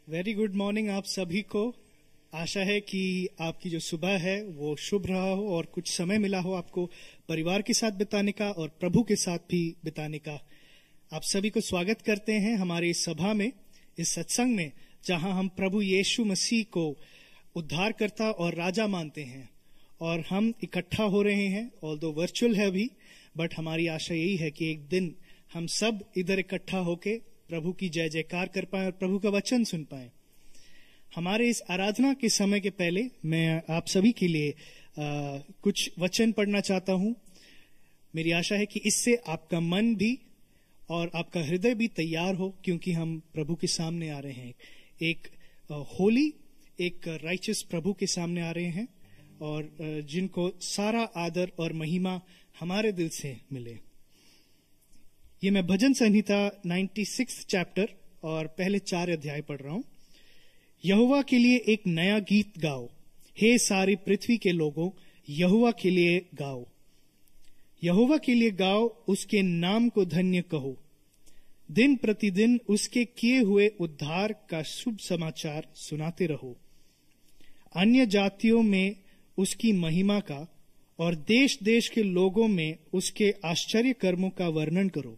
Very good morning आप सभी को। आशा है कि आपकी जो सुबह है वो शुभ रहा हो और कुछ समय मिला हो आपको परिवार के साथ बिताने का और प्रभु के साथ भी बिताने का। आप सभी को स्वागत करते हैं हमारी इस सभा में, इस सत्संग में, जहां हम प्रभु यीशु मसीह को उद्धारकर्ता और राजा मानते हैं। और हम इकट्ठा हो रहे हैं, ऑल्दो वर्चुअल है अभी, बट हमारी आशा यही है कि एक दिन हम सब इधर इकट्ठा होके प्रभु की जय जयकार कर पाएं और प्रभु का वचन सुन पाएं। हमारे इस आराधना के समय के पहले मैं आप सभी के लिए कुछ वचन पढ़ना चाहता हूं। मेरी आशा है कि इससे आपका मन भी और आपका हृदय भी तैयार हो, क्योंकि हम प्रभु के सामने आ रहे हैं। एक होली, एक राइचस प्रभु के सामने आ रहे हैं और जिनको सारा आदर और महिमा हमारे दिल से मिले। ये मैं भजन संहिता 96 चैप्टर और पहले 4 अध्याय पढ़ रहा हूं। यहोवा के लिए एक नया गीत गाओ, हे सारी पृथ्वी के लोगों, यहोवा के लिए गाओ। यहोवा के लिए गाओ, उसके नाम को धन्य कहो। दिन प्रतिदिन उसके किए हुए उद्धार का शुभ समाचार सुनाते रहो। अन्य जातियों में उसकी महिमा का और देश देश के लोगों में उसके आश्चर्य कर्मों का वर्णन करो,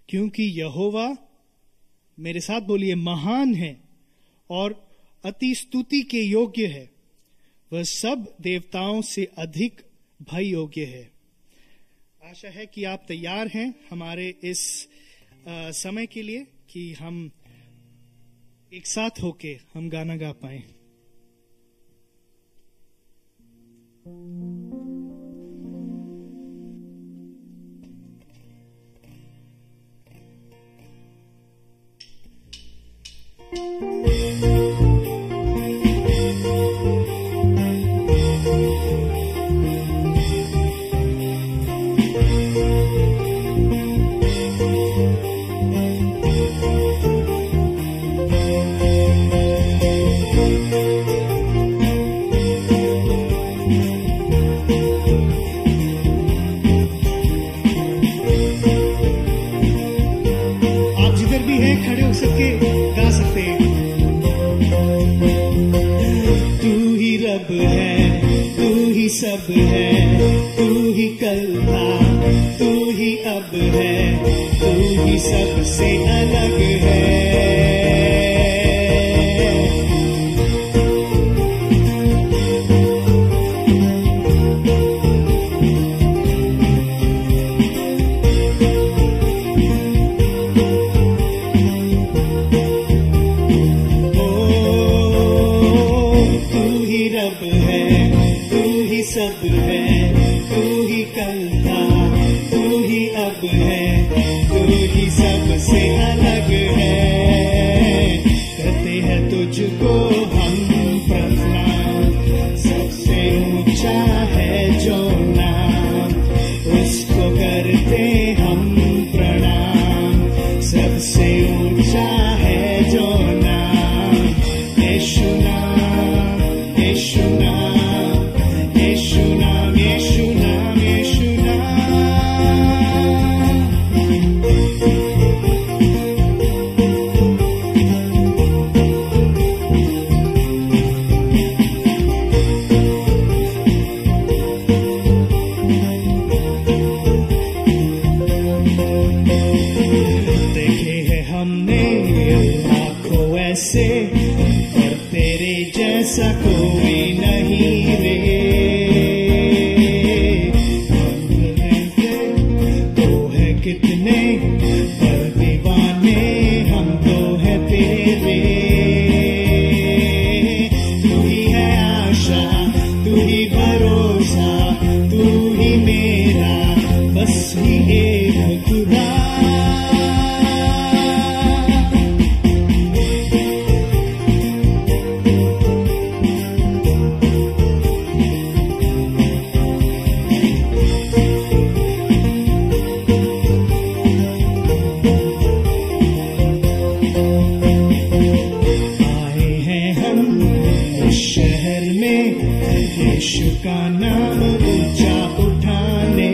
क्योंकि यहोवा, मेरे साथ बोलिए, महान है और अति स्तुति के योग्य है। वह सब देवताओं से अधिक भय योग्य है। आशा है कि आप तैयार हैं हमारे इस समय के लिए कि हम एक साथ होके हम गाना गा पाएं। सब है, तू ही कल था, तू ही अब है, तू ही सबसे अलग है। सब है, तू ही कल था, तू ही अब है, तू ही सबसे अलग है। करते हैं तुझको हम प्रणाम, सबसे ऊंचा है जो नाम, उसको करते हम प्रणाम। सबसे ऊंचा है जो नाम, यीशु नाम, यीशु नाम, यीशु नाम, यीशु नाम, यीशु नाम। देखे हैं हमने लाखों ऐसे, पर तेरे जैसा कोई नहीं रे। कितने पर दीवाने हम तो है तेरे। तू ही है आशा, तू ही भरोसा, तू ही मेरा बस ही एक खुदा। यीशु का नाम ऊंचा उठाने,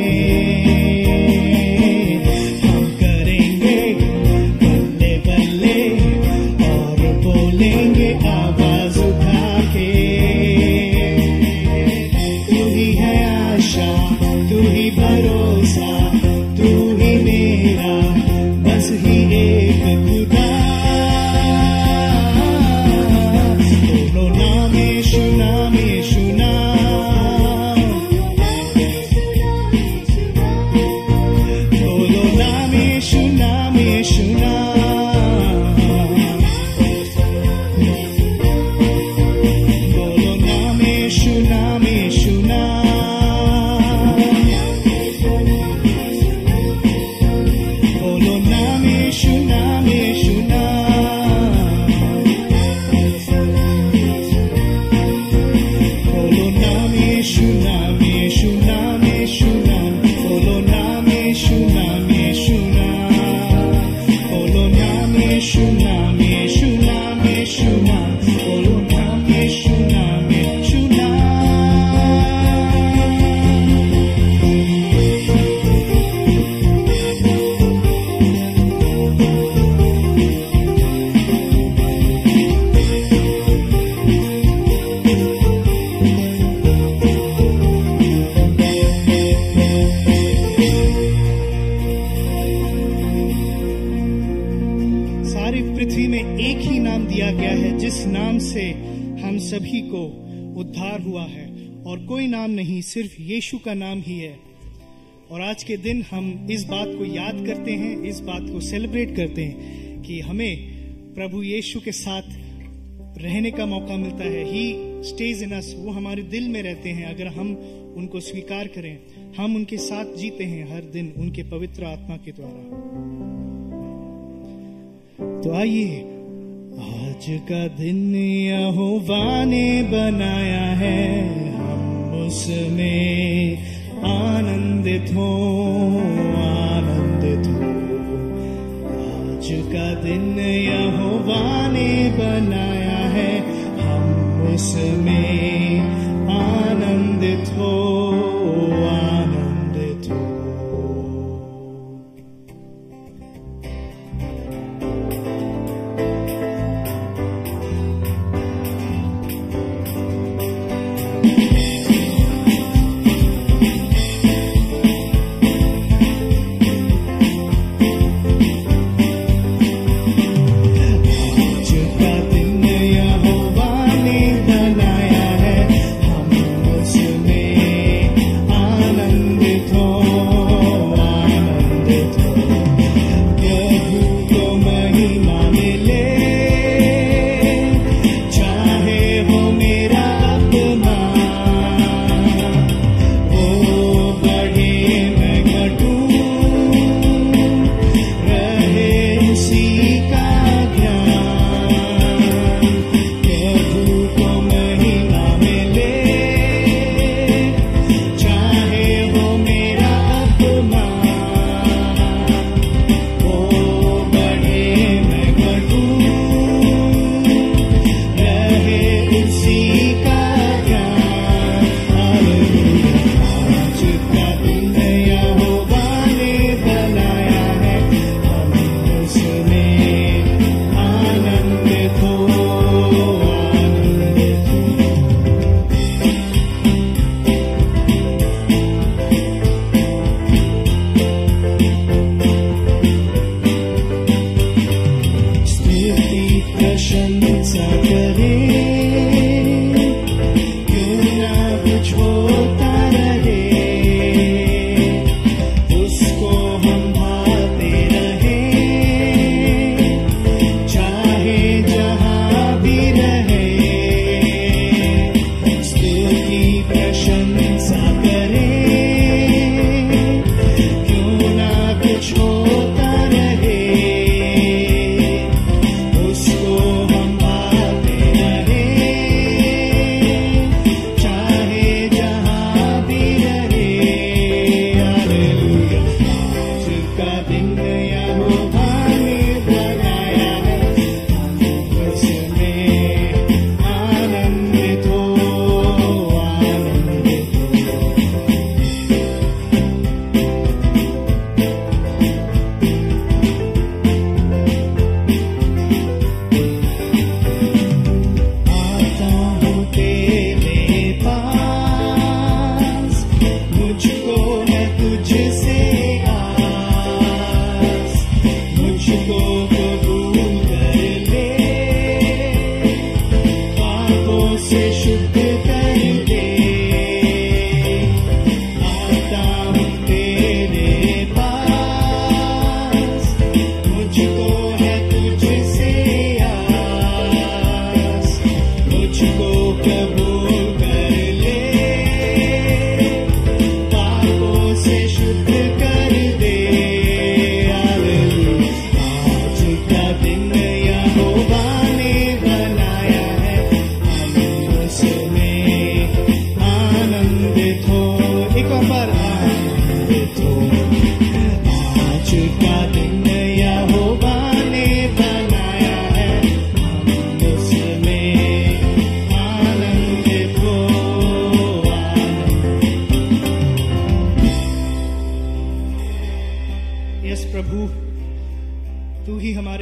से हम सभी को उद्धार हुआ है और कोई नाम नहीं, सिर्फ यीशु का नाम ही है। और आज के दिन हम इस बात को याद करते हैं, इस बात को सेलिब्रेट करते हैं कि हमें प्रभु यीशु के साथ रहने का मौका मिलता है। ही स्टेज इन अस, वो हमारे दिल में रहते हैं अगर हम उनको स्वीकार करें। हम उनके साथ जीते हैं हर दिन उनके पवित्र आत्मा के द्वारा। तो आइए, आज का दिन यहोवा ने बनाया है, हम उसमें आनंदित हो, आनंदित हो। आज का दिन यहोवा ने बनाया है, हम उसमें आनंदित हो, आनंदित हो।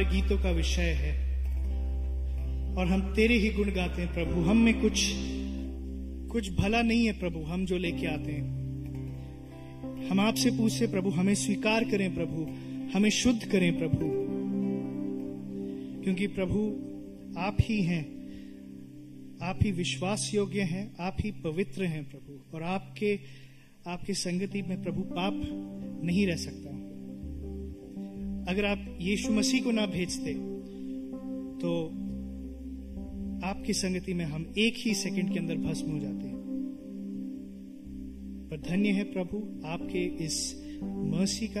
गीतों का विषय है और हम तेरे ही गुण गाते हैं प्रभु। हम में कुछ भला नहीं है प्रभु, हम जो लेके आते हैं। हम आपसे पूछते प्रभु, हमें स्वीकार करें प्रभु, हमें शुद्ध करें प्रभु, क्योंकि प्रभु आप ही हैं आप ही विश्वास योग्य हैं, आप ही पवित्र हैं प्रभु, और आपके संगति में प्रभु पाप नहीं रह सकता। अगर आप यीशु मसीह को ना भेजते तो आपकी संगति में हम एक ही सेकंड के अंदर भस्म हो जाते हैं। पर धन्य है प्रभु आपके इस मर्सी का,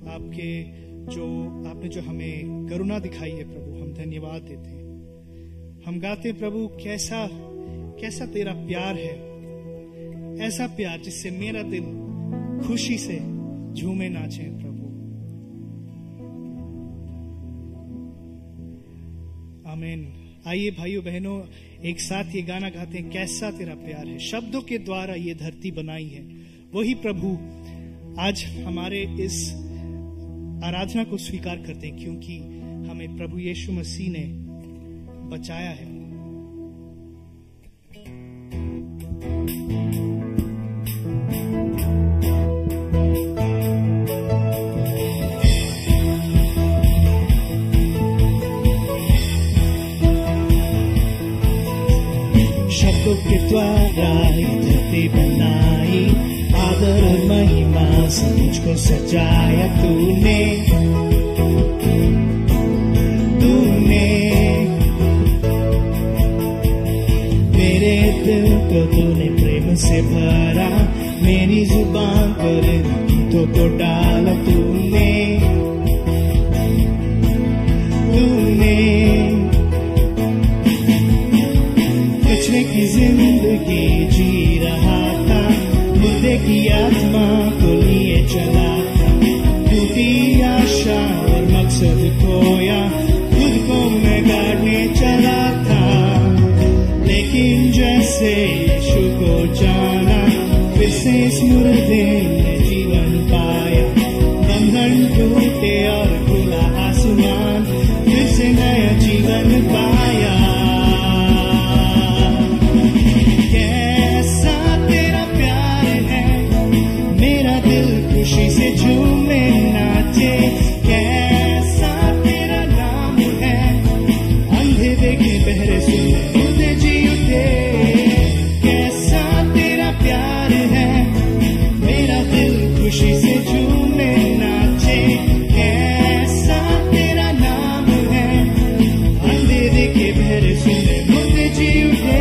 आपने जो हमें करुणा दिखाई है प्रभु, हम धन्यवाद देते हैं। हम गाते हैं प्रभु कैसा तेरा प्यार है, ऐसा प्यार जिससे मेरा दिल खुशी से झूमे नाचे प्रभु। आमीन। आइए भाइयों बहनों, एक साथ ये गाना गाते हैं, कैसा तेरा प्यार है। शब्दों के द्वारा ये धरती बनाई है, वही प्रभु आज हमारे इस आराधना को स्वीकार करते हैं, क्योंकि हमें प्रभु यीशु मसीह ने बचाया है। शब्दों के द्वारा धरती बनाई, आदर और महिमा से मुझको सजाया तूने। मेरे दिल को तूने प्रेम से भरा, मेरी जुबान पर गीतों को डाला तूने। बचने की जिंदगी जी रहा था, मुर्दे की आत्मा को लिए चला था। टूटी आशा और मकसद खोया, खुद को मैं गाड़ने चला था। लेकिन जैसे यीशु को जाना, फिर से इस मुर्दे ने जीवन पाया। बंधन टूटे और खुला आसमान, फिर से नया जीवन पाया। कैसा तेरा प्यार है, मेरा दिल खुशी से झूमे नाचे। कैसा तेरा नाम है, अंधे देखे बहरे सुने मुर्दे जी उठे। कैसा तेरा प्यार है, मेरा दिल खुशी से झूमे नाचे। कैसा तेरा नाम है, अंधे देखे बहरे सुने मुर्दे जी उठे।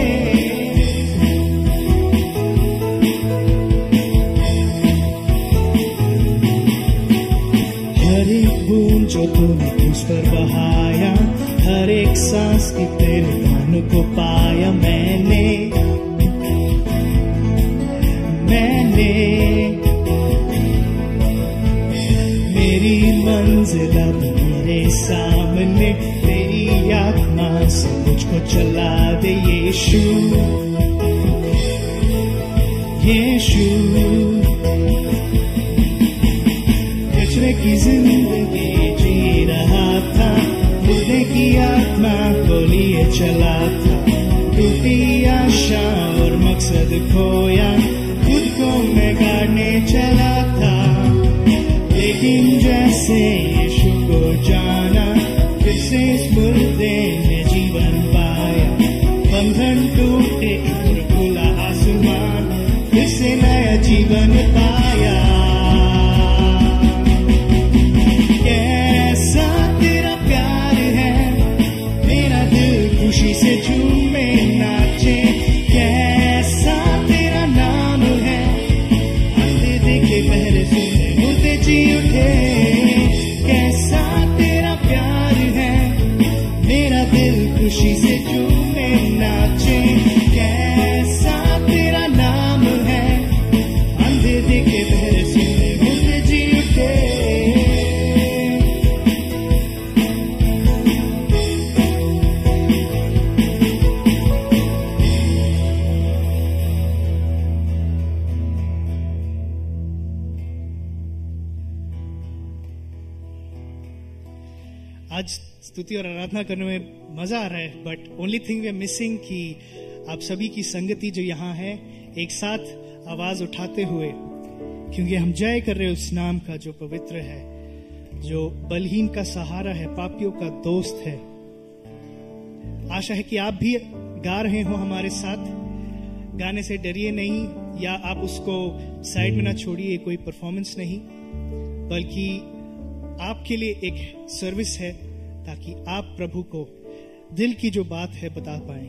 हर एक बूंद जो तूने मुझ पर बहाया, हर एक सांस की तेरे दान को पाया मैंने। मेरी मंजिल अब मेरे सामने, तेरी आत्मा से मुझको चला दे यीशु। कचरे की जिंदगी जी रहा था, मुर्दे की आत्मा को लिए चला था। टूटी आशा और मकसद खोया, खुद को मैं गाड़ने चला था। लेकिन जैसे यीशु को जाना, फिर से इस मुर्दे ने जीवन पाया। बंधन टूटे और खुला आसमान, फिर से नया जीवन पाया। कैसा तेरा प्यार है, मेरा दिल खुशी से झूमे नाचे। कैसा तेरा नाम है, अंधे देखे बहरे सुने मुर्दे जी उठे। कैसा तेरा प्यार है, मेरा दिल खुशी से झूमे नाचे। कैसा तेरा नाम है, अंधे देखे बहरे सुने मुर्दे जी उठे। आज स्तुति और आराधना करने में मजा आ रहा है, but only thing we are missing कि आप सभी की संगति जो यहाँ है, एक साथ आवाज उठाते हुए, क्योंकि हम जय कर रहे हैं उस नाम का जो पवित्र है, जो बलहीन का सहारा है, पापियों का दोस्त है। आशा है कि आप भी गा रहे हो हमारे साथ, गाने से डरिए नहीं, या आप उसको साइड में ना छोड़िए। कोई परफॉर्मेंस नहीं, बल्कि आपके लिए एक सर्विस है, ताकि आप प्रभु को दिल की जो बात है बता पाए।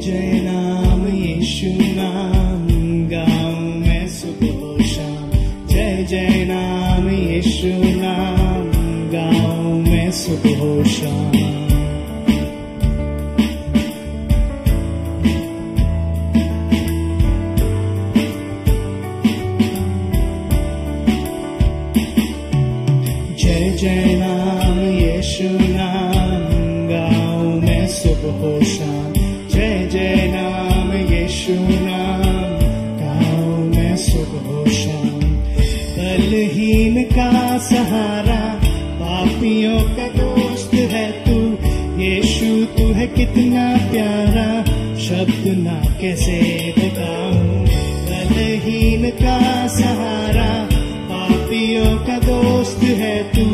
जय नाम यीशु नाम गाऊं मैं सुबह शाम, जय जय नाम यीशु नाम गाऊं मैं सुबह शाम। जय जय नाम यीशु नाम गाऊं मैं सुबह शाम, जय जय नाम यीशु नाम गाऊं मैं सुबह शाम। बलहीन का सहारा, पापियों का दोस्त है तू, यीशु तू है कितना प्यारा, शब्द ना कैसे बताऊं। बलहीन का सहारा, पापियों का दोस्त है तू,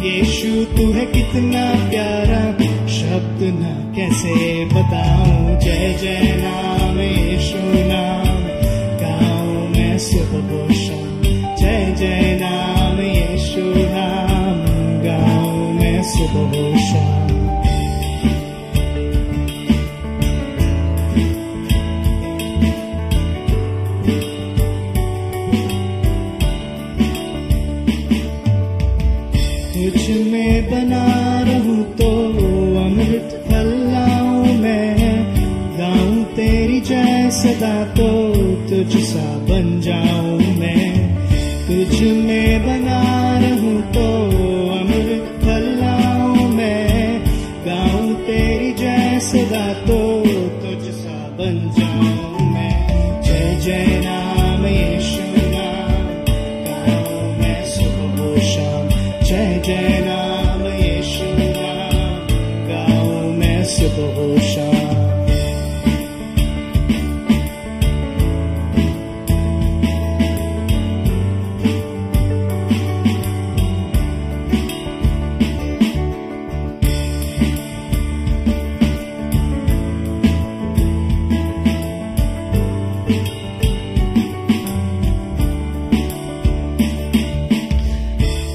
यीशु तू है कितना प्यारा, शब्द ना कैसे बताऊं। जय जय नाम यीशु नाम गाऊं मैं सुबह शाम, जय जय नाम यीशु नाम गाऊं मैं सुबह शाम। तुझ में बना रहूं तो अमृत फैलाऊं मैं, गाऊं तेरी जय सदा तो तुझ सा बन जाऊं मैं। तुझ में बना रहूं तो अमृत फैलाऊं मैं, गाऊं तेरी जय सदा तो तुझ सा बन जाऊं मैं। जय जय नाम यीशु नाम गाऊं मैं सुबह शाम, जय जय नाम यीशु नाम गाऊं मैं सुबह शाम।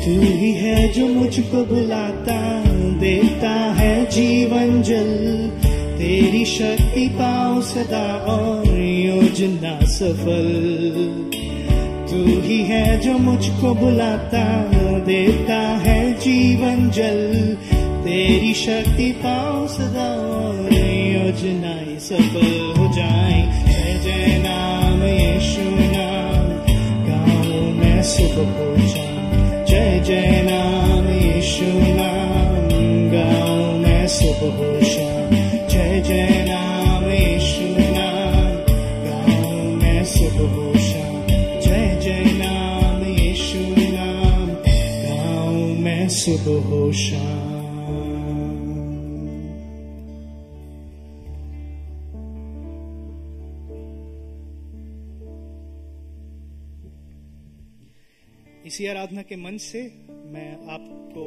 तू ही है जो मुझको बुलाता, देता है जीवन जल, तेरी शक्ति पाऊं सदा और योजना सफल। तू ही है जो मुझको बुलाता, देता है जीवन जल, तेरी शक्ति पाऊं सदा और योजनाएं सफल हो जाएं। जय जय नाम यीशु नाम गाऊं मैं सुबह शाम, जय जय नाम यीशु नाम गाऊं मैं सुबह शाम, जय जय नाम यीशु नाम गाऊं मैं सुबह शाम, जय जय नाम यीशु नाम गाऊं मैं सुबह शाम। इसी आराधना के मन से मैं आपको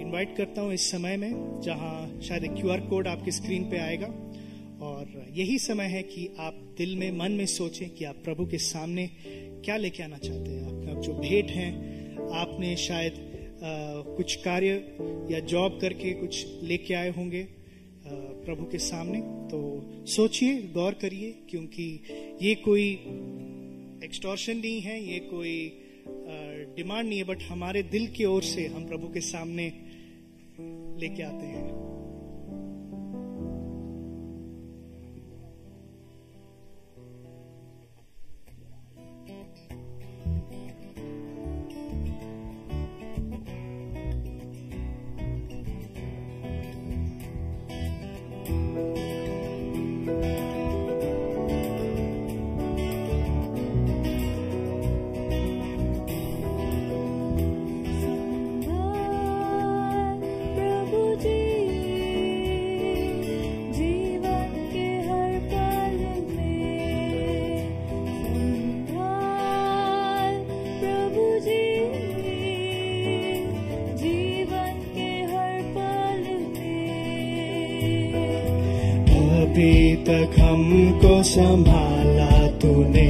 इनवाइट करता हूं इस समय में, जहां शायद एक QR कोड आपकी स्क्रीन पे आएगा, और यही समय है कि आप दिल में मन में सोचें कि आप प्रभु के सामने क्या लेके आना चाहते हैं। आपका जो भेंट है, आपने शायद कुछ कार्य या जॉब करके कुछ लेके आए होंगे प्रभु के सामने। तो सोचिए, गौर करिए, क्योंकि ये कोई एक्सटॉर्शन नहीं है, ये कोई डिमांड नहीं है, बट हमारे दिल की ओर से हम प्रभु के सामने लेके आते हैं। अभी तक हमको संभाला तूने,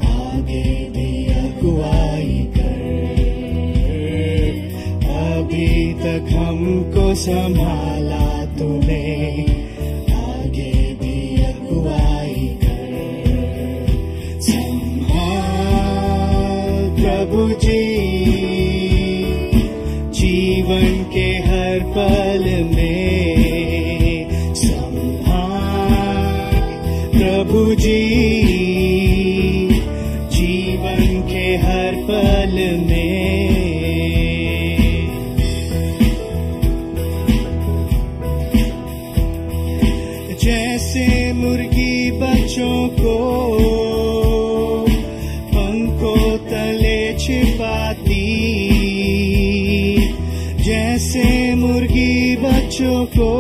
आगे भी अगुवाई कर। अभी तक हमको संभाला तूने, आगे भी अगुवाई कर। संभाल प्रभु जी जीवन के हर पल में, संभाल प्रभु जी जीवन के हर पल में। जैसे मुर्गी बच्चों को पंखों तले छिपाती, जैसे मुर्गी बच्चों को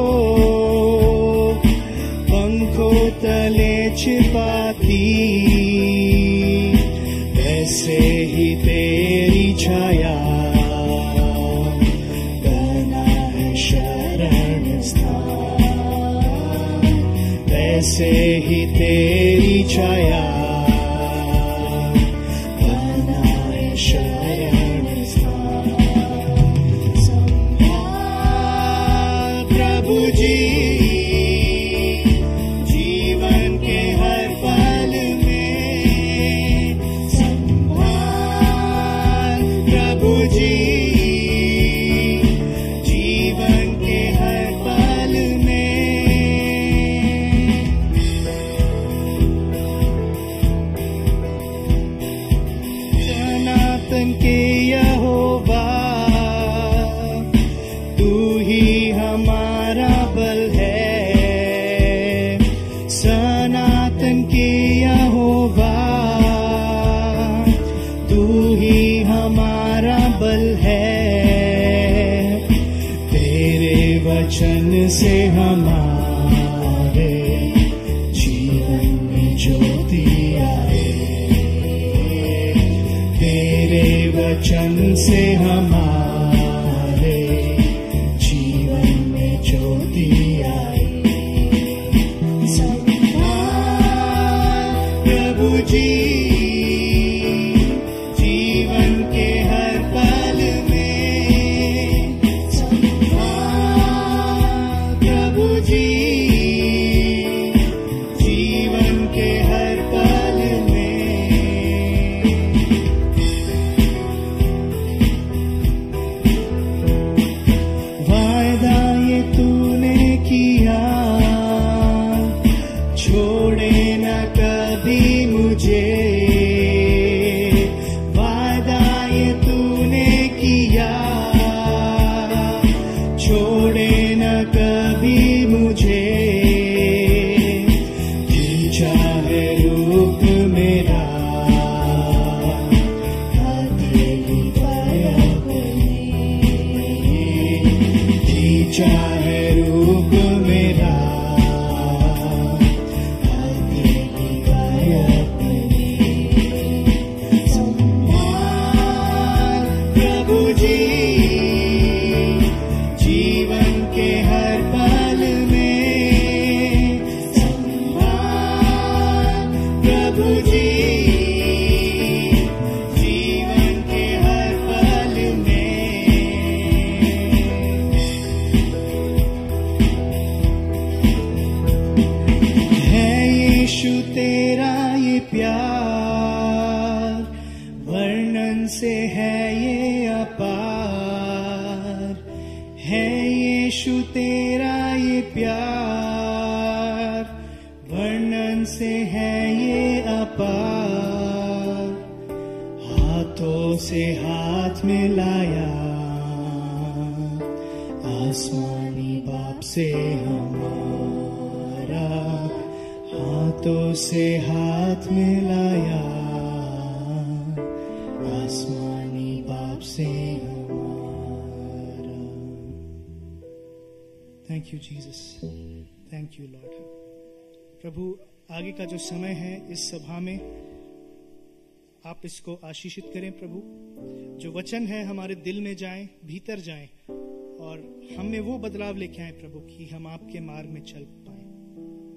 पंखों तले छिपाती, वैसे ही तेरी छाया बना है शरण स्थान। वैसे ही तेरी छाया बना है शरण स्थान। संभाल प्रभु जी जीवन के हर पल में, संभाल प्रभु जी जीवन के हर पल में। सनातन के यहोवा तू ही हमारा बल है, सनातन के यहोवा तू ही हमारा बल है। तेरे वचन से हमारे जीवन में ज्योति आए, तेरे वचन से हमारे जीवन में ज्योति आए। संभाल प्रभु जी जीवन के हर पल में, संभाल प्रभु जी जीवन के हर पल में। वायदा ये तूने किया, छोड़े न कभी मुझे। वायदा ये तूने किया, छोड़े न कभी मुझे। खींचा है रूप मेरा, तेरी दया बनी। खींचा है रूप मेरा, तेरी दया बनी। संभाल प्रभु जी जीवन के हर पल में, संभाल प्रभु जी जीवन के हर पल में। है यीशु तेरा ये प्यार, वर्णन से है ये अपार। है यीशु तेरा ये प्यार, वर्णन से है ये अपार। हाथों से हाथ मिलाया, आसमानी बाप से हमारा। हाथों से हाथ मिलाया, आसमानी बाप से हमारा। Thank you Jesus, thank you lord. प्रभु आगे का जो समय है इस सभा में आप इसको आशीषित करें प्रभु। जो वचन है हमारे दिल में जाए, भीतर जाए और हम में वो बदलाव लेके आए प्रभु कि हम आपके मार्ग में चल पाए।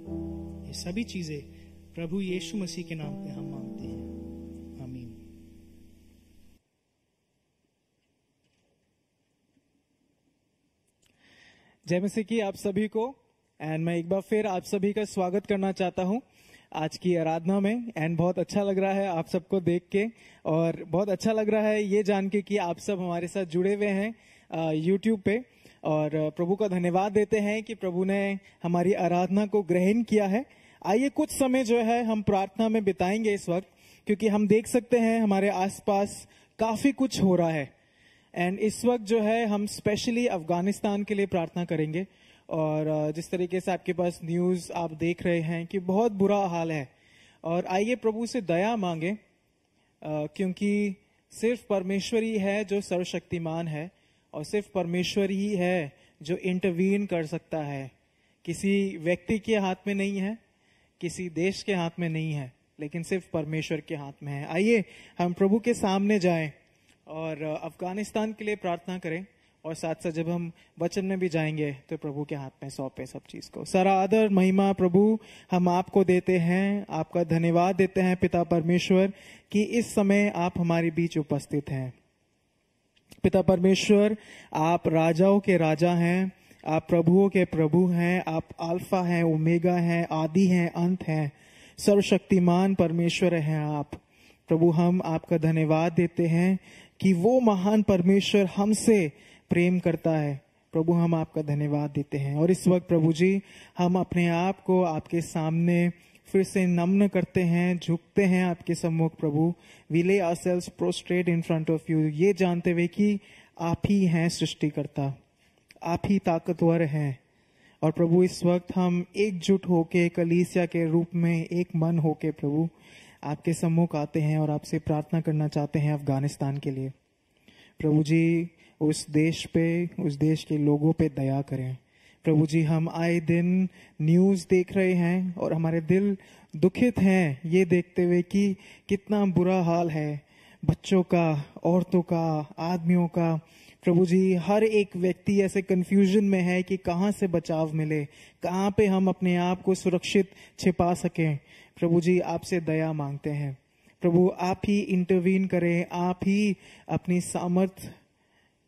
ये सभी चीजें प्रभु यीशु मसीह के नाम पे हम मांगते हैं, आमीन। जय मसीह की आप सभी को। एंड मैं एक बार फिर आप सभी का स्वागत करना चाहता हूं आज की आराधना में। एंड बहुत अच्छा लग रहा है आप सबको देख के, और बहुत अच्छा लग रहा है ये जान के कि आप सब हमारे साथ जुड़े हुए हैं यूट्यूब पे। और प्रभु का धन्यवाद देते हैं कि प्रभु ने हमारी आराधना को ग्रहण किया है। आइए कुछ समय जो है हम प्रार्थना में बिताएंगे इस वक्त, क्योंकि हम देख सकते हैं हमारे आसपास काफी कुछ हो रहा है। एंड इस वक्त जो है हम स्पेशली अफगानिस्तान के लिए प्रार्थना करेंगे। और जिस तरीके से आपके पास न्यूज आप देख रहे हैं कि बहुत बुरा हाल है, और आइए प्रभु से दया मांगे, क्योंकि सिर्फ परमेश्वर ही है जो सर्वशक्तिमान है, और सिर्फ परमेश्वर ही है जो इंटरवीन कर सकता है। किसी व्यक्ति के हाथ में नहीं है, किसी देश के हाथ में नहीं है, लेकिन सिर्फ परमेश्वर के हाथ में है। आइए हम प्रभु के सामने जाएं और अफगानिस्तान के लिए प्रार्थना करें, और साथ साथ जब हम वचन में भी जाएंगे तो प्रभु के हाथ में सौंपे सब चीज को। सारा आदर महिमा प्रभु हम आपको देते हैं, आपका धन्यवाद देते हैं पिता परमेश्वर कि इस समय आप हमारे बीच उपस्थित हैं। पिता परमेश्वर, आप राजाओं के राजा हैं, आप प्रभुओं के प्रभु हैं, आप अल्फा हैं, ओमेगा हैं, आदि हैं, अंत हैं, सर्वशक्तिमान परमेश्वर हैं आप। प्रभु हम आपका धन्यवाद देते हैं कि वो महान परमेश्वर हमसे प्रेम करता है। प्रभु हम आपका धन्यवाद देते हैं। और इस वक्त प्रभु जी हम अपने आप को आपके सामने फिर से नम्न करते हैं, झुकते हैं आपके सम्मुख। प्रभु वी ले ourselves prostate in front of you, ये जानते हुए कि आप ही हैं सृष्टिकर्ता, आप ही ताकतवर हैं। और प्रभु इस वक्त हम एकजुट होके कलीसिया के रूप में एक मन होके प्रभु आपके सम्मुख आते हैं और आपसे प्रार्थना करना चाहते हैं अफगानिस्तान के लिए। प्रभु जी उस देश पे, उस देश के लोगों पे दया करें। प्रभु जी हम आए दिन न्यूज देख रहे हैं और हमारे दिल दुखित हैं ये देखते हुए कि कितना बुरा हाल है बच्चों का, औरतों का, आदमियों का। प्रभु जी हर एक व्यक्ति ऐसे कंफ्यूजन में है कि कहाँ से बचाव मिले, कहाँ पे हम अपने आप को सुरक्षित छिपा सकें। प्रभु जी आपसे दया मांगते हैं। प्रभु आप ही इंटरवीन करें, आप ही अपनी सामर्थ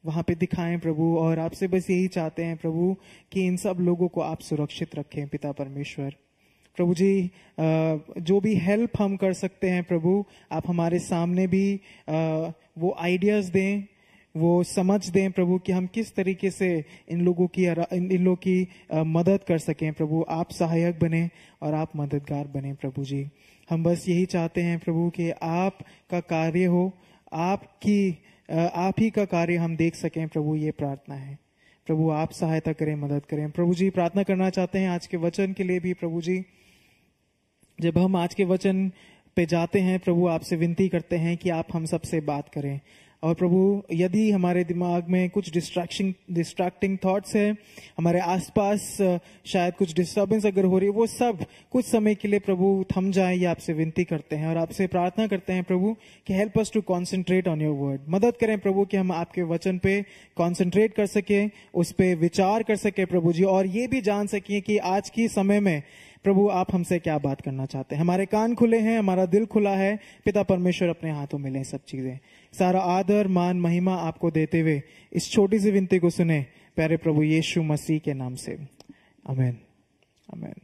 वहां पे दिखाएं प्रभु। और आपसे बस यही चाहते हैं प्रभु कि इन सब लोगों को आप सुरक्षित रखें पिता परमेश्वर। प्रभु जी जो भी हेल्प हम कर सकते हैं प्रभु, आप हमारे सामने भी वो आइडियाज दें, वो समझ दें प्रभु कि हम किस तरीके से इन लोगों की मदद कर सकें। प्रभु आप सहायक बने और आप मददगार बने। प्रभु जी हम बस यही चाहते हैं प्रभु कि आपका कार्य हो, आप ही का कार्य हम देख सकें प्रभु, ये प्रार्थना है। प्रभु आप सहायता करें, मदद करें। प्रभु जी प्रार्थना करना चाहते हैं आज के वचन के लिए भी। प्रभु जी जब हम आज के वचन पे जाते हैं प्रभु, आपसे विनती करते हैं कि आप हम सबसे बात करें। और प्रभु यदि हमारे दिमाग में कुछ डिस्ट्रैक्टिंग थॉट्स है, हमारे आसपास शायद कुछ डिस्टर्बेंस अगर हो रही है, वो सब कुछ समय के लिए प्रभु थम जाए, ये आपसे विनती करते हैं। और आपसे प्रार्थना करते हैं प्रभु कि help us to concentrate on your word. मदद करें प्रभु कि हम आपके वचन पे कॉन्सेंट्रेट कर सके, उस पे विचार कर सके प्रभु जी, और ये भी जान सके कि आज की समय में प्रभु आप हमसे क्या बात करना चाहते हैं। हमारे कान खुले हैं, हमारा दिल खुला है पिता परमेश्वर, अपने हाथों में लें सब चीजें। सारा आदर मान महिमा आपको देते हुए इस छोटी सी विनती को सुने प्यारे प्रभु यीशु मसीह के नाम से, आमीन आमीन।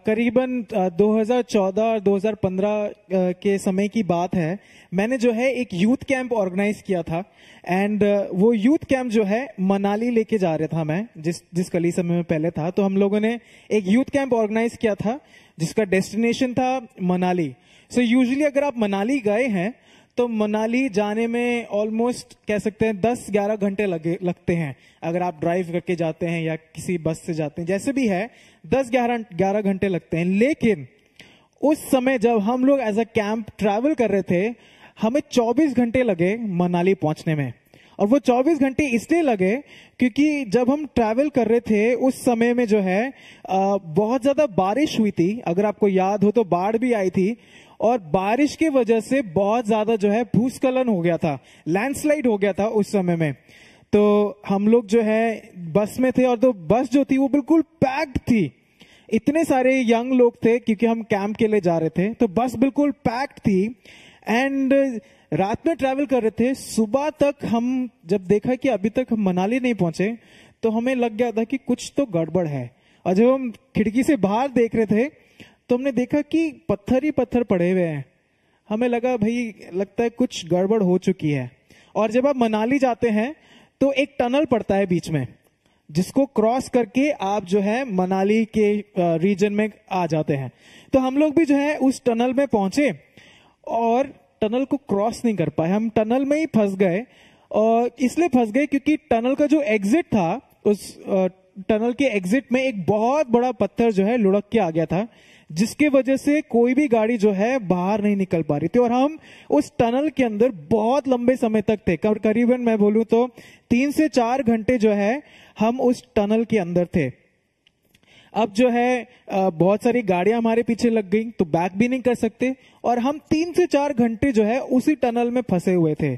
करीबन 2014 और 2015 के समय की बात है। मैंने जो है एक यूथ कैंप ऑर्गेनाइज किया था, एंड वो यूथ कैंप जो है मनाली लेके जा रहा था मैं, जिस कलीसिया में मैं पहले था। तो हम लोगों ने एक यूथ कैंप ऑर्गेनाइज किया था जिसका डेस्टिनेशन था मनाली। सो यूजुअली अगर आप मनाली गए हैं तो मनाली जाने में ऑलमोस्ट कह सकते हैं 10-11 घंटे लगते हैं अगर आप ड्राइव करके जाते हैं या किसी बस से जाते हैं, जैसे भी है 10-11 घंटे लगते हैं। लेकिन उस समय जब हम लोग एज अ कैंप ट्रैवल कर रहे थे, हमें 24 घंटे लगे मनाली पहुंचने में। और वो 24 घंटे इसलिए लगे क्योंकि जब हम ट्रैवल कर रहे थे उस समय में जो है बहुत ज्यादा बारिश हुई थी। अगर आपको याद हो तो बाढ़ भी आई थी, और बारिश की वजह से बहुत ज्यादा जो है भूस्खलन हो गया था, लैंडस्लाइड हो गया था उस समय में। तो हम लोग जो है बस में थे और तो बस जो थी वो बिल्कुल पैक्ड थी। इतने सारे यंग लोग थे क्योंकि हम कैंप के लिए जा रहे थे, तो बस बिल्कुल पैक्ड थी। एंड रात में ट्रैवल कर रहे थे। सुबह तक हम जब देखा कि अभी तक हम मनाली नहीं पहुंचे तो हमें लग गया था कि कुछ तो गड़बड़ है। और जब हम खिड़की से बाहर देख रहे थे तो हमने देखा कि पत्थर ही पत्थर पड़े हुए हैं। हमें लगा भाई लगता है कुछ गड़बड़ हो चुकी है। और जब आप मनाली जाते हैं तो एक टनल पड़ता है बीच में, जिसको क्रॉस करके आप जो है मनाली के रीजन में आ जाते हैं। तो हम लोग भी जो है उस टनल में पहुंचे और टनल को क्रॉस नहीं कर पाए, हम टनल में ही फंस गए। और इसलिए फंस गए क्योंकि टनल का जो एग्जिट था, उस टनल के एग्जिट में एक बहुत बड़ा पत्थर जो है लुढ़क के आ गया था, जिसके वजह से कोई भी गाड़ी जो है बाहर नहीं निकल पा रही थी। और हम उस टनल के अंदर बहुत लंबे समय तक थे, करीबन मैं बोलूं तो 3 से 4 घंटे जो है हम उस टनल के अंदर थे। अब जो है बहुत सारी गाड़ियां हमारे पीछे लग गई तो बैक भी नहीं कर सकते, और हम 3 से 4 घंटे जो है उसी टनल में फंसे हुए थे।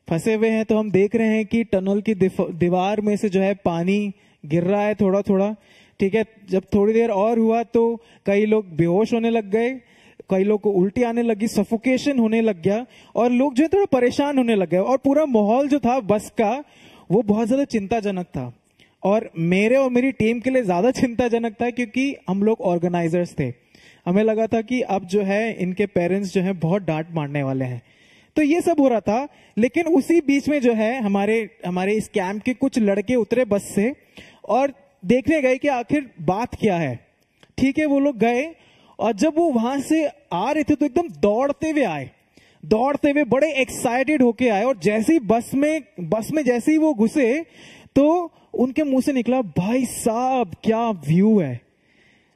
फंसे हुए हैं तो हम देख रहे हैं कि टनल की दीवार में से जो है पानी गिर रहा है थोड़ा थोड़ा, ठीक है। जब थोड़ी देर और हुआ तो कई लोग बेहोश होने लग गए, कई लोग को उल्टी आने लगी, सफोकेशन होने लग गया, और लोग जो है थोड़ा परेशान होने लग गए। और पूरा माहौल जो था बस का वो बहुत ज्यादा चिंताजनक था, और मेरे और मेरी टीम के लिए ज्यादा चिंताजनक था क्योंकि हम लोग ऑर्गेनाइजर्स थे। हमें लगा था कि अब जो है इनके पेरेंट्स जो है बहुत डांट मारने वाले हैं। तो ये सब हो रहा था, लेकिन उसी बीच में जो है हमारे इस कैंप के कुछ लड़के उतरे बस से और देखने गए कि आखिर बात क्या है। ठीक है, वो लोग गए, और जब वो वहां से आ रहे थे तो एकदम दौड़ते हुए बड़े एक्साइटेड होके आए। और जैसे ही बस में जैसे ही वो घुसे तो उनके मुंह से निकला, भाई साहब क्या व्यू है।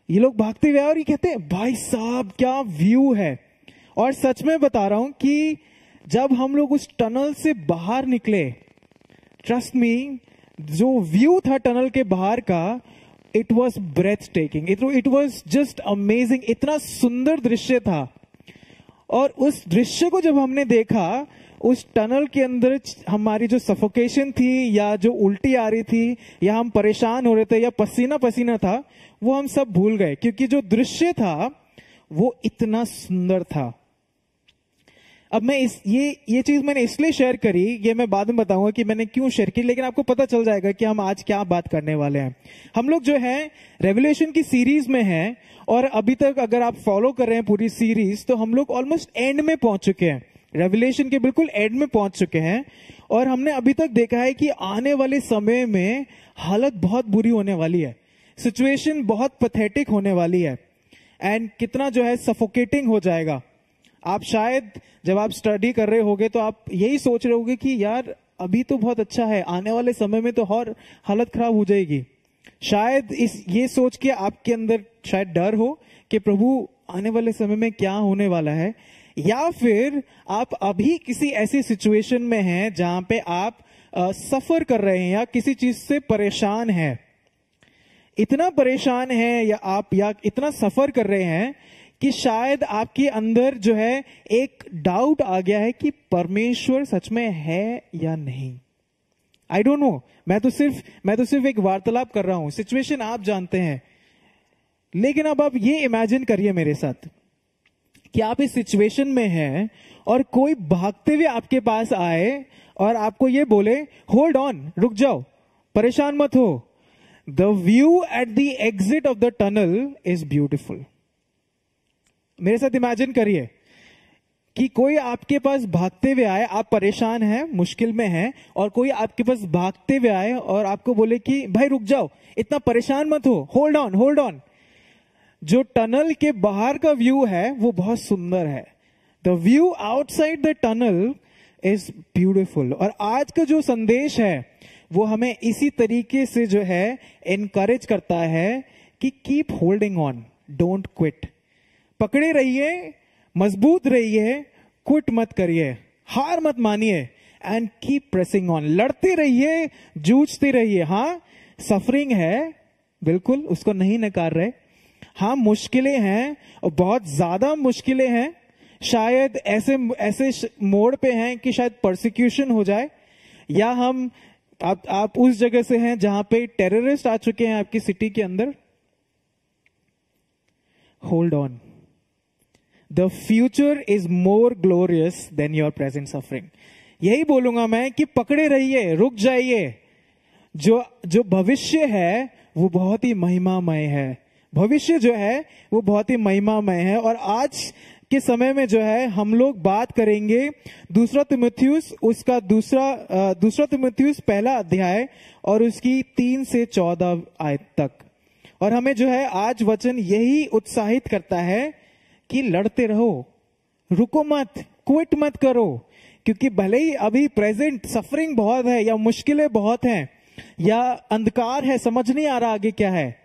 ये लोग भागते हुए आए और ये कहते हैं, भाई साहब क्या व्यू है। और सच में बता रहा हूं कि जब हम लोग उस टनल से बाहर निकले, ट्रस्ट मी, जो व्यू था टनल के बाहर का, it was breathtaking, it was just amazing. इतना सुंदर दृश्य था। और उस दृश्य को जब हमने देखा, उस टनल के अंदर हमारी जो सफोकेशन थी, या जो उल्टी आ रही थी, या हम परेशान हो रहे थे, या पसीना पसीना था, वो हम सब भूल गए, क्योंकि जो दृश्य था वो इतना सुंदर था। अब मैं ये चीज मैंने इसलिए शेयर करी, ये मैं बाद में बताऊंगा कि मैंने क्यों शेयर की, लेकिन आपको पता चल जाएगा कि हम आज क्या बात करने वाले हैं। हम लोग जो है रेवलेशन की सीरीज में हैं, और अभी तक अगर आप फॉलो कर रहे हैं पूरी सीरीज, तो हम लोग ऑलमोस्ट एंड में पहुंच चुके हैं, रेवलेशन के बिल्कुल एंड में पहुंच चुके हैं। और हमने अभी तक देखा है कि आने वाले समय में हालत बहुत बुरी होने वाली है, सिचुएशन बहुत पैथेटिक होने वाली है, एंड कितना जो है सफोकेटिंग हो जाएगा। आप शायद जब आप स्टडी कर रहे होगे तो आप यही सोच रहे होगे कि यार अभी तो बहुत अच्छा है, आने वाले समय में तो और हालत खराब हो जाएगी। शायद ये सोच के आपके अंदर शायद डर हो कि प्रभु आने वाले समय में क्या होने वाला है, या फिर आप अभी किसी ऐसी सिचुएशन में हैं जहां पे आप सफर कर रहे हैं या किसी चीज से परेशान हैं। इतना परेशान है या इतना सफर कर रहे हैं कि शायद आपके अंदर जो है एक डाउट आ गया है कि परमेश्वर सच में है या नहीं। आई डोंट नो, मैं तो सिर्फ एक वार्तालाप कर रहा हूं, सिचुएशन आप जानते हैं। लेकिन अब आप ये इमेजिन करिए मेरे साथ कि आप इस सिचुएशन में हैं और कोई भागते हुए आपके पास आए और आपको ये बोले, होल्ड ऑन, रुक जाओ, परेशान मत हो, the view at the exit of the tunnel is beautiful. मेरे साथ इमेजिन करिए कि कोई आपके पास भागते हुए आए, आप परेशान हैं, मुश्किल में हैं, और कोई आपके पास भागते हुए आए और आपको बोले कि भाई रुक जाओ, इतना परेशान मत हो, होल्ड ऑन। जो टनल के बाहर का व्यू है वो बहुत सुंदर है, the view outside the tunnel is beautiful. और आज का जो संदेश है वो हमें इसी तरीके से जो है एनकरेज करता है कि keep holding on, don't quit. पकड़े रहिए, मजबूत रहिए, क्विट मत करिए, हार मत मानिए, एंड कीप प्रेसिंग ऑन। लड़ते रहिए, जूझते रहिए। हाँ, सफरिंग है, बिल्कुल उसको नहीं नकार रहे। हाँ, मुश्किलें हैं और बहुत ज्यादा मुश्किलें हैं। शायद ऐसे मोड़ पे हैं कि शायद परसिक्यूशन हो जाए, या हम आप उस जगह से हैं जहां पे टेररिस्ट आ चुके हैं आपकी सिटी के अंदर? Hold on, the future is more glorious than your present suffering. यही बोलूंगा मैं कि पकड़े रहिए, रुक जाइए। जो भविष्य है वो बहुत ही महिमामय है। भविष्य जो है वो बहुत ही महिमामय है। और आज के समय में जो है हम लोग बात करेंगे दूसरा तीमुथियुस पहला अध्याय और उसकी 3 से 14 आयत तक। और हमें जो है आज वचन यही उत्साहित करता है कि लड़ते रहो, रुको मत, क्विट मत करो। क्योंकि भले ही अभी प्रेजेंट सफरिंग बहुत है या मुश्किलें बहुत हैं या अंधकार है, समझ नहीं आ रहा आगे क्या है,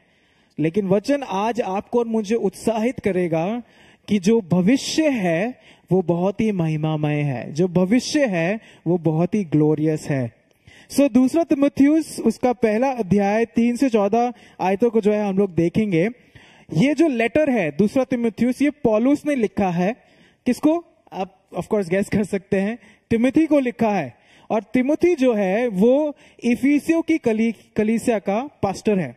लेकिन वचन आज आपको और मुझे उत्साहित करेगा कि जो भविष्य है वो बहुत ही महिमामय है, जो भविष्य है वो बहुत ही ग्लोरियस है। सो दूसरा तीमुथियुस उसका पहला अध्याय 3 से 14 आयतों को जो है हम लोग देखेंगे। ये जो लेटर है दूसरा तीमुथियुस, ये पौलुस ने लिखा है। किसको? आप ऑफ कोर्स गैस कर सकते हैं, तिमुथी को लिखा है। और तिमुथी जो है वो इफिसियों की कलीसिया का पास्टर है।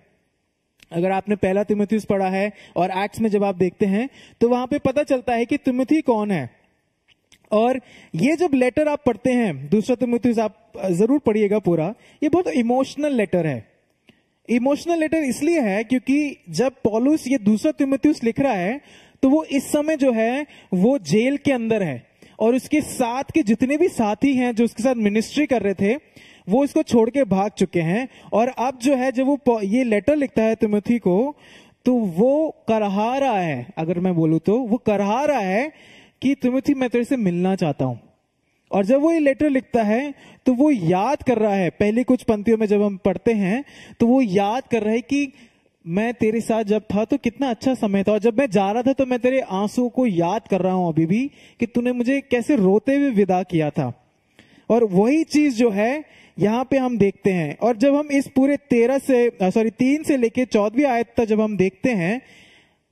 अगर आपने पहला तीमुथियुस पढ़ा है और एक्ट्स में जब आप देखते हैं तो वहां पे पता चलता है कि तिमुथी कौन है। और ये जब लेटर आप पढ़ते हैं दूसरा तीमुथियुस, आप जरूर पढ़िएगा पूरा। ये बहुत इमोशनल लेटर है। इमोशनल लेटर इसलिए है क्योंकि जब पौलुस ये दूसरा तीमुथियुस लिख रहा है तो वो इस समय जो है वो जेल के अंदर है और उसके साथ के जितने भी साथी हैं जो उसके साथ मिनिस्ट्री कर रहे थे वो इसको छोड़ के भाग चुके हैं। और अब जो है जब वो ये लेटर लिखता है तिमुथी को तो वो करहा रहा है, अगर मैं बोलूं तो वो करहा रहा है कि तिमुथी मैं तेरे से मिलना चाहता हूं। और जब वो ये लेटर लिखता है तो वो याद कर रहा है, पहले कुछ पंक्तियों में जब हम पढ़ते हैं तो वो याद कर रहा है कि मैं तेरे साथ जब था तो कितना अच्छा समय था, और जब मैं जा रहा था तो मैं तेरे आंसुओं को याद कर रहा हूं अभी भी कि तूने मुझे कैसे रोते हुए विदा किया था। और वही चीज जो है यहां पे हम देखते हैं। और जब हम इस पूरे 3 से लेके 14वीं आयत तक जब हम देखते हैं,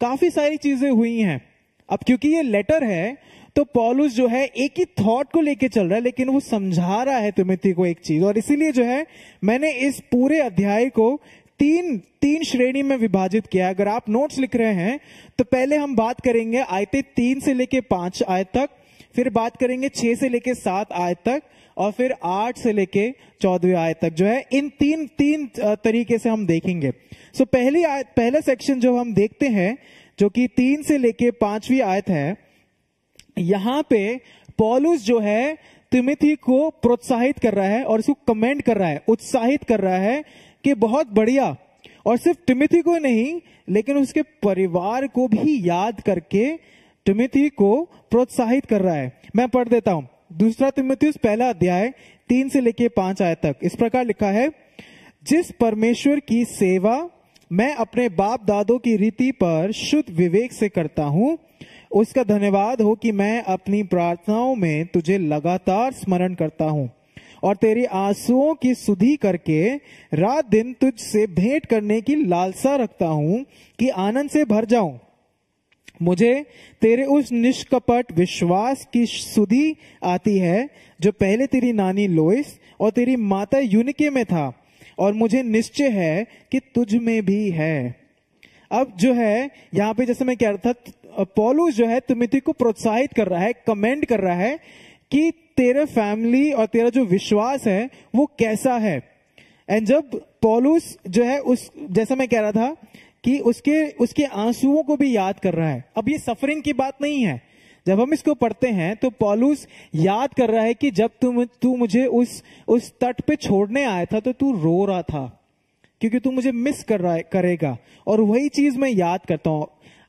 काफी सारी चीजें हुई हैं। अब क्योंकि ये लेटर है तो पौलुस जो है एक ही थॉट को लेके चल रहा है, लेकिन वो समझा रहा है तिमुथी को एक चीज। और इसीलिए जो है मैंने इस पूरे अध्याय को तीन श्रेणी में विभाजित किया। अगर आप नोट्स लिख रहे हैं तो पहले हम बात करेंगे आयतें 3 से लेके 5 आयत तक, फिर बात करेंगे 6 से लेके 7 आयत तक, और फिर 8 से लेके 14वीं आयत तक जो है इन तीन तरीके से हम देखेंगे। सो पहला सेक्शन जो हम देखते हैं जो कि 3 से लेके 5वीं आयत है, यहां पे पौलुस जो है तिमुथी को प्रोत्साहित कर रहा है और उसको कमेंट कर रहा है, उत्साहित कर रहा है कि बहुत बढ़िया। और सिर्फ तिमुथी को नहीं लेकिन उसके परिवार को भी याद करके तिमुथी को प्रोत्साहित कर रहा है। मैं पढ़ देता हूं दूसरा तीमुथियुस पहला अध्याय 3 से लेके 5 आयत तक। इस प्रकार लिखा है, जिस परमेश्वर की सेवा मैं अपने बाप दादों की रीति पर शुद्ध विवेक से करता हूं, उसका धन्यवाद हो कि मैं अपनी प्रार्थनाओं में तुझे लगातार स्मरण करता हूं और तेरे आंसुओं की सुधि करके रात दिन तुझ से भेंट करने की लालसा रखता हूं कि आनंद से भर जाऊं। मुझे तेरे उस निष्कपट विश्वास की सुधि आती है जो पहले तेरी नानी लोइस और तेरी माता यूनिके में था, और मुझे निश्चय है कि तुझ में भी है। अब जो है यहाँ पे जैसे मैं कह रहा था, पौलुस जो है तिमुथी को प्रोत्साहित कर रहा है, कमेंट कर रहा है कि तेरे फैमिली और तेरा जो विश्वास है वो कैसा है। एंड जब पौलुस जो है उस जैसा मैं कह रहा था कि उसके आंसुओं को भी याद कर रहा है। अब ये सफरिंग की बात नहीं है। जब हम इसको पढ़ते हैं तो पौलुस याद कर रहा है कि जब तू मुझे उस तट पे छोड़ने आया था तो तू रो रहा था क्योंकि तू मुझे मिस करेगा। और वही चीज मैं याद करता हूं।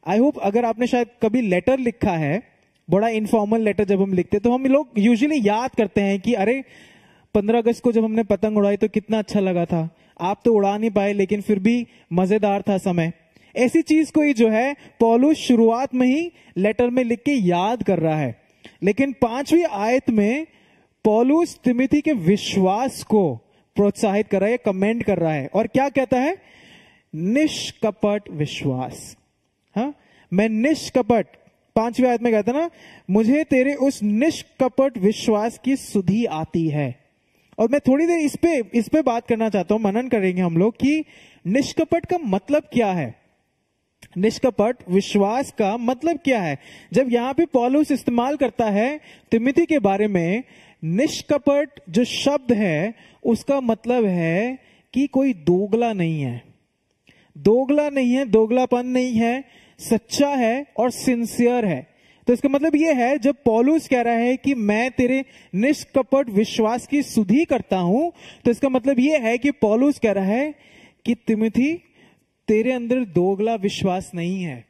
आई होप अगर आपने शायद कभी लेटर लिखा है, बड़ा इनफॉर्मल लेटर जब हम लिखते तो हम लोग यूजुअली याद करते हैं कि अरे 15 अगस्त को जब हमने पतंग उड़ाई तो कितना अच्छा लगा था। आप तो उड़ा नहीं पाए लेकिन फिर भी मजेदार था समय। ऐसी चीज को ही जो है पौलुस शुरुआत में ही लेटर में लिख के याद कर रहा है। लेकिन 5वीं आयत में पौलुस तिमुथी के विश्वास को प्रोत्साहित कर रहा है, कमेंट कर रहा है। और क्या कहता है? निष्कपट विश्वास। हाँ, मैं निष्कपट, 5वीं आयत में कहता ना, मुझे तेरे उस निष्कपट विश्वास की सुधि आती है। और मैं थोड़ी देर इस पे बात करना चाहता हूं, मनन करेंगे हम लोग कि निष्कपट का मतलब क्या है, निष्कपट विश्वास का मतलब क्या है। जब यहां पे पौलुस इस्तेमाल करता है तिमोथी के बारे में, निष्कपट जो शब्द है उसका मतलब है कि कोई दोगला नहीं है, दोगला नहीं है, दोगलापन नहीं है, सच्चा है और सिंसियर है। तो इसका मतलब यह है, जब पौलुस कह रहा है कि मैं तेरे निष्कपट विश्वास की सुधि करता हूं, तो इसका मतलब यह है कि पौलुस कह रहा है कि तिमोथी तेरे अंदर दोगला विश्वास नहीं है,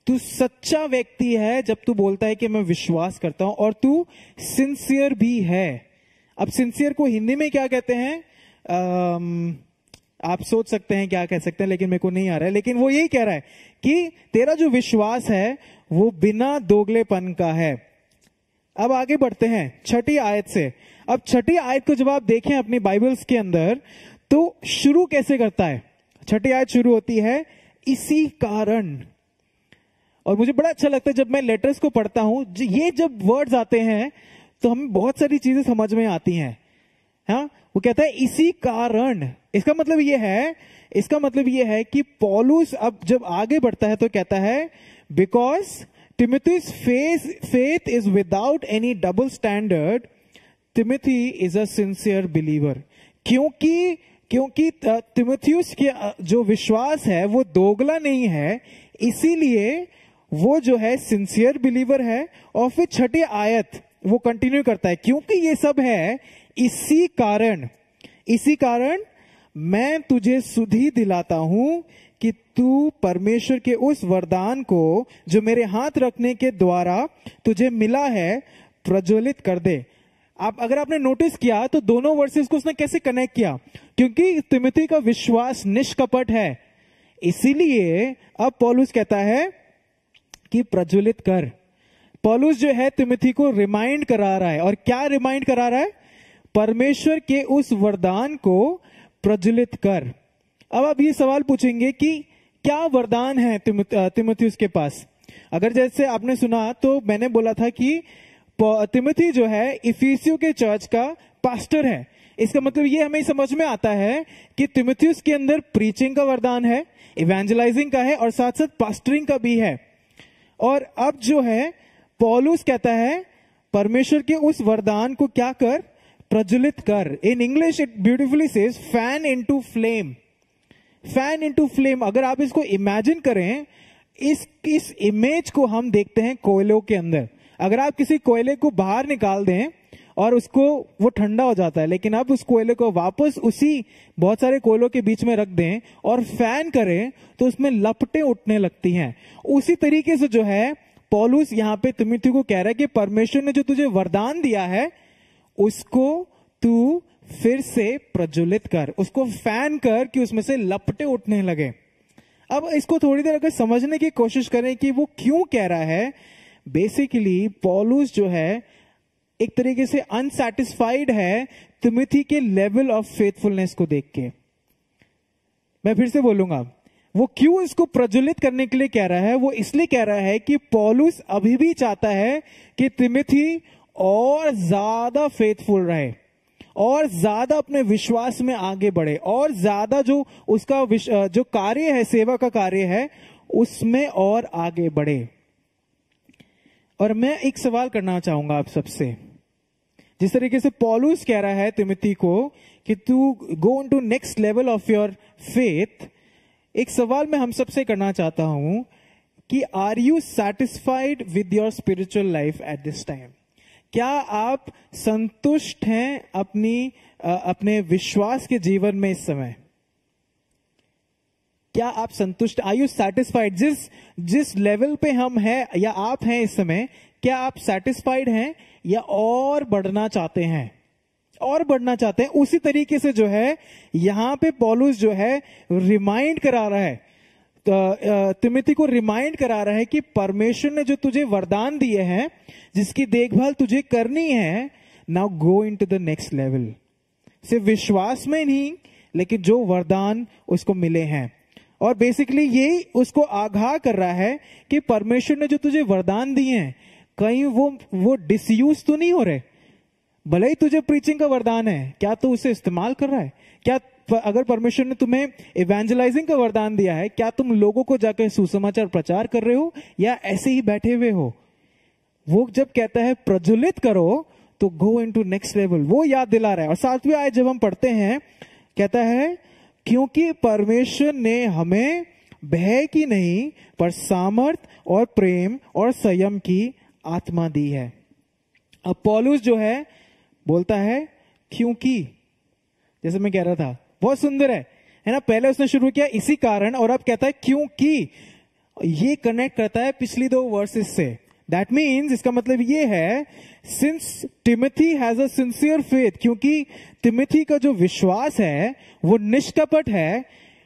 तू सच्चा व्यक्ति है जब तू बोलता है कि मैं विश्वास करता हूं, और तू सिंसियर भी है। अब सिंसियर को हिंदी में क्या कहते हैं, आप सोच सकते हैं क्या कह सकते हैं, लेकिन मेरे को नहीं आ रहा है। लेकिन वो यही कह रहा है कि तेरा जो विश्वास है वो बिना दोगलेपन का है। अब आगे बढ़ते हैं 6ठी आयत से। अब 6ठी आयत को जब आप देखें अपनी बाइबल्स के अंदर, तो शुरू कैसे करता है। 6ठी आयत शुरू होती है इसी कारण। और मुझे बड़ा अच्छा लगता है जब मैं लेटर्स को पढ़ता हूं, ये जब वर्ड्स आते हैं तो हमें बहुत सारी चीजें समझ में आती हैं। हाँ, वो कहता है इसी कारण। इसका मतलब ये है कि पौलुस अब जब आगे बढ़ता है तो कहता है because Timothy's faith is without any double standard, Timothy is a sincere believer. क्योंकि तिमोथियुस के जो विश्वास है वो दोगला नहीं है, इसीलिए वो जो है सिंसियर बिलीवर है। और फिर 6ठी आयत वो कंटिन्यू करता है, क्योंकि ये सब है इसी कारण मैं तुझे सुधि दिलाता हूं कि तू परमेश्वर के उस वरदान को जो मेरे हाथ रखने के द्वारा तुझे मिला है प्रज्वलित कर दे। अगर आपने नोटिस किया तो दोनों वर्सेस को उसने कैसे कनेक्ट किया, क्योंकि तिमोथी का विश्वास निष्कपट है, इसीलिए अब पौलुस कहता है कि प्रज्वलित कर। पौलुस जो है तिमोथी को रिमाइंड करा रहा है, और क्या रिमाइंड करा रहा है, परमेश्वर के उस वरदान को प्रज्वलित कर। अब आप ये सवाल पूछेंगे कि क्या वरदान है तिमोथी के पास। अगर जैसे आपने सुना तो मैंने बोला था कि तिमोथी जो है इफिसियों के चर्च का पास्टर है। इसका मतलब ये हमें समझ में आता है कि तिमोथियुस के अंदर प्रीचिंग का वरदान है, इवेंजलाइजिंग का है, और साथ साथ पास्टरिंग का भी है। और अब जो है पौलुस कहता है परमेश्वर के उस वरदान को क्या कर, प्रज्वलित कर। In English it beautifully says fan into flame, fan into flame. अगर आप इसको इमेजिन करें, इस इमेज को हम देखते हैं कोयलों के अंदर। अगर आप किसी कोयले को बाहर निकाल दें और उसको, वो ठंडा हो जाता है, लेकिन आप उस कोयले को वापस उसी बहुत सारे कोयलों के बीच में रख दें और फैन करें तो उसमें लपटें उठने लगती हैं। उसी तरीके से जो है पौलुस यहां पे तिमोथी को कह रहा है कि परमेश्वर ने जो तुझे वरदान दिया है उसको तू फिर से प्रज्वलित कर, उसको फैन कर कि उसमें से लपटें उठने लगे। अब इसको थोड़ी देर अगर समझने की कोशिश करें कि वो क्यों कह रहा है, बेसिकली पौलुस जो है एक तरीके से अनसैटिस्फाइड है तिमोथी के लेवल ऑफ फेथफुलनेस को देख के। मैं फिर से बोलूंगा, वो क्यों इसको प्रज्वलित करने के लिए कह रहा है, वो इसलिए कह रहा है कि पौलुस अभी भी चाहता है कि तिमोथी और ज्यादा फेथफुल रहे, और ज्यादा अपने विश्वास में आगे बढ़े, और ज्यादा जो उसका जो कार्य है, सेवा का कार्य है, उसमें और आगे बढ़े। और मैं एक सवाल करना चाहूंगा आप सबसे, जिस तरीके से पौलुस कह रहा है तिमोथी को कि तू go into next level of your faith, एक सवाल मैं हम सबसे करना चाहता हूं कि are you satisfied with your spiritual life at this time. क्या आप संतुष्ट हैं अपने विश्वास के जीवन में इस समय? क्या आप संतुष्ट, आर यू सैटिस्फाइड? जिस लेवल पे हम हैं या आप हैं इस समय, क्या आप सैटिस्फाइड हैं या और बढ़ना चाहते हैं? और बढ़ना चाहते हैं। उसी तरीके से जो है यहां पे पौलुस जो है रिमाइंड करा रहा है, तिमोथी को रिमाइंड करा रहा है कि परमेश्वर ने जो तुझे वरदान दिए हैं, जिसकी देखभाल तुझे करनी है, now go into the next level. सिर्फ विश्वास में नहीं, लेकिन जो वरदान उसको मिले हैं। और बेसिकली यही उसको आगाह कर रहा है कि परमेश्वर ने जो तुझे वरदान दिए हैं, कहीं वो डिसयूज तो नहीं हो रहे। भले ही तुझे प्रीचिंग का वरदान है, क्या तू उसे इस्तेमाल कर रहा है? क्या अगर परमेश्वर ने तुम्हें इवेंजलाइजिंग का वरदान दिया है, क्या तुम लोगों को जाकर सुसमाचार प्रचार कर रहे हो या ऐसे ही बैठे हुए हो? वो जब कहता है प्रज्वलित करो, तो गो इनटू नेक्स्ट लेवल, वो याद दिला रहा है। और 7वीं आयत जब हम पढ़ते हैं, कहता है क्योंकि परमेश्वर ने हमें भय की नहीं पर सामर्थ और प्रेम और संयम की आत्मा दी है। अब पौलुस जो है बोलता है क्योंकि, जैसे मैं कह रहा था, बहुत सुंदर है ना। पहले उसने शुरू किया इसी कारण, और अब कहता है क्योंकि। ये कनेक्ट करता है पिछली 2 वर्सेस से। दैट मीन्स, इसका मतलब ये है, since Timothy has a sincere faith, क्योंकि तिमोथी का जो विश्वास है वो निष्कपट है,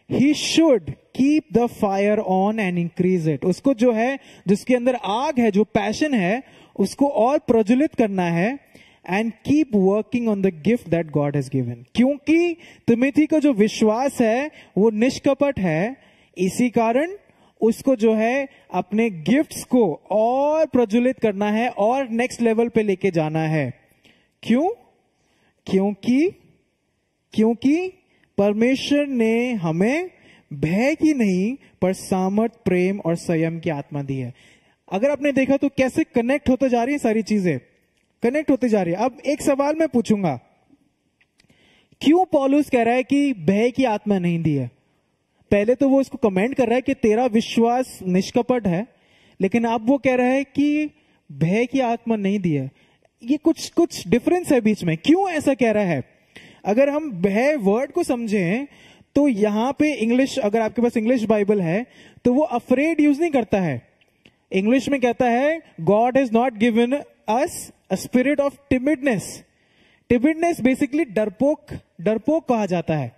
he should keep the fire on and increase it. उसको जो है, जिसके अंदर आग है, जो पैशन है, उसको और प्रज्वलित करना है। And keep working on the gift that God has given. क्योंकि तिमोथी का जो विश्वास है वो निष्कपट है, इसी कारण उसको जो है अपने गिफ्ट्स को और प्रज्वलित करना है और नेक्स्ट लेवल पे लेके जाना है। क्यों? क्योंकि परमेश्वर ने हमें भय की नहीं पर सामर्थ, प्रेम और संयम की आत्मा दी है। अगर आपने देखा तो कैसे कनेक्ट होते जा रही है, सारी चीजें कनेक्ट होती जा रही है। अब एक सवाल मैं पूछूंगा, क्यों पौलुस कह रहा है कि भय की आत्मा नहीं दी है? पहले तो वो इसको कमेंट कर रहा है कि तेरा विश्वास निष्कपट है, लेकिन अब वो कह रहा है कि भय की आत्मा नहीं दी है। ये कुछ डिफरेंस है बीच में, क्यों ऐसा कह रहा है? अगर हम भय वर्ड को समझें तो यहां पे इंग्लिश, अगर आपके पास इंग्लिश बाइबल है तो वो अफ्रेड यूज नहीं करता है। इंग्लिश में कहता है God has not given us a spirit of timidness. Timidness basically डरपोक कहा जाता है।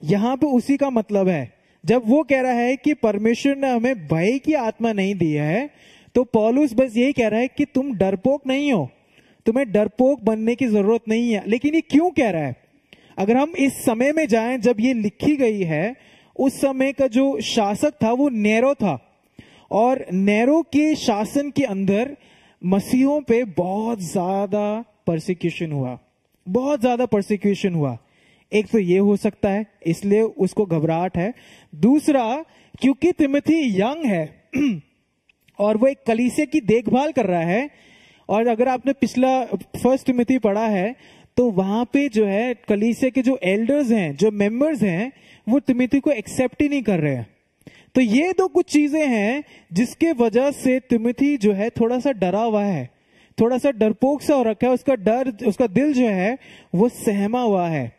यहां पे उसी का मतलब है। जब वो कह रहा है कि परमेश्वर ने हमें भय की आत्मा नहीं दी है, तो पौलुस बस यही कह रहा है कि तुम डरपोक नहीं हो, तुम्हें डरपोक बनने की जरूरत नहीं है। लेकिन ये क्यों कह रहा है? अगर हम इस समय में जाएं जब ये लिखी गई है, उस समय का जो शासक था वो नेरो था, और नेरो के शासन के अंदर मसीहों पे बहुत ज्यादा परसिक्यूशन हुआ। एक तो ये हो सकता है, इसलिए उसको घबराहट है। दूसरा, क्योंकि तिमोथी यंग है और वो एक कलीसिया की देखभाल कर रहा है। और अगर आपने पिछला 1 तिमोथी पढ़ा है तो वहां पे जो है कलीसिया के जो एल्डर्स हैं, जो मेंबर्स हैं, वो तिमोथी को एक्सेप्ट ही नहीं कर रहे हैं। तो ये 2 कुछ चीजें हैं जिसके वजह से तिमोथी जो है थोड़ा सा डरा हुआ है, थोड़ा सा डरपोक सा हो रखा है। उसका दिल जो है वो सहमा हुआ है।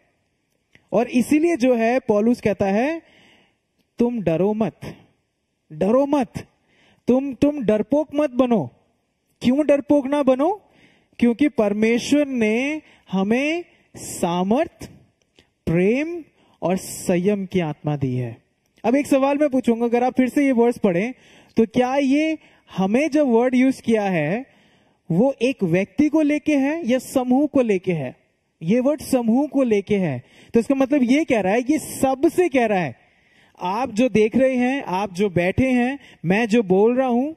और इसीलिए जो है पौलुस कहता है तुम डरो मत, तुम डरपोक मत बनो। क्यों डरपोक ना बनो? क्योंकि परमेश्वर ने हमें सामर्थ, प्रेम और संयम की आत्मा दी है। अब एक सवाल मैं पूछूंगा, अगर आप फिर से ये वर्ड्स पढ़ें तो क्या ये हमें जो वर्ड यूज किया है वो एक व्यक्ति को लेके है या समूह को लेके है? ये वर्ड समूह को लेके है। तो इसका मतलब ये कह रहा है, ये सबसे कह रहा है। आप जो देख रहे हैं, आप जो बैठे हैं, मैं जो बोल रहा हूं,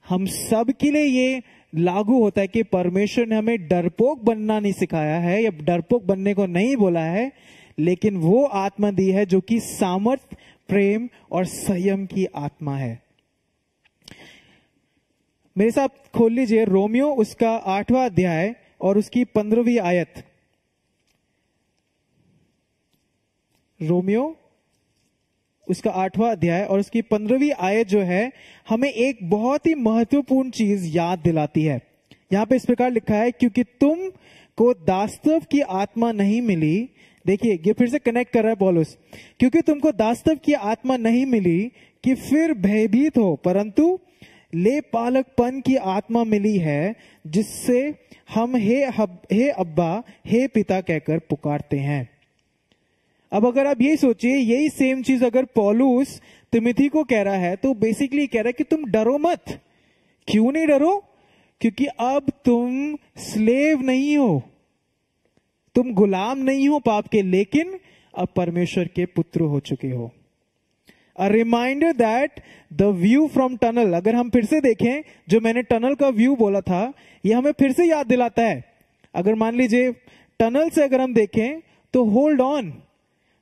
हम सब के लिए ये लागू होता है कि परमेश्वर ने हमें डरपोक बनना नहीं सिखाया है या डरपोक बनने को नहीं बोला है, लेकिन वो आत्मा दी है जो कि सामर्थ, प्रेम और संयम की आत्मा है। मेरे साथ खोल लीजिए रोमियो उसका 8वां अध्याय और उसकी 15वीं आयत। रोमियो उसका 8वां अध्याय और उसकी 15वीं आयत जो है हमें एक बहुत ही महत्वपूर्ण चीज याद दिलाती है। यहां पे इस प्रकार लिखा है, क्योंकि तुम को दास्तव की आत्मा नहीं मिली। देखिए ये फिर से कनेक्ट कर रहा है पौलुस, क्योंकि तुमको दास्तव की आत्मा नहीं मिली कि फिर भयभीत हो, परंतु ले पालकपन की आत्मा मिली है, जिससे हम हे अब्बा, हे पिता कहकर पुकारते हैं। अब अगर आप यही सोचिए, यही सेम चीज अगर पौलुस तिमोथी को कह रहा है तो बेसिकली कह रहा है कि तुम डरो मत। क्यों नहीं डरो? क्योंकि अब तुम स्लेव नहीं हो, तुम गुलाम नहीं हो पाप के, लेकिन अब परमेश्वर के पुत्र हो चुके हो। A reminder that the view from tunnel, अगर हम फिर से देखें, जो मैंने टनल का व्यू बोला था, यह हमें फिर से याद दिलाता है। अगर मान लीजिए टनल से अगर हम देखें तो hold on,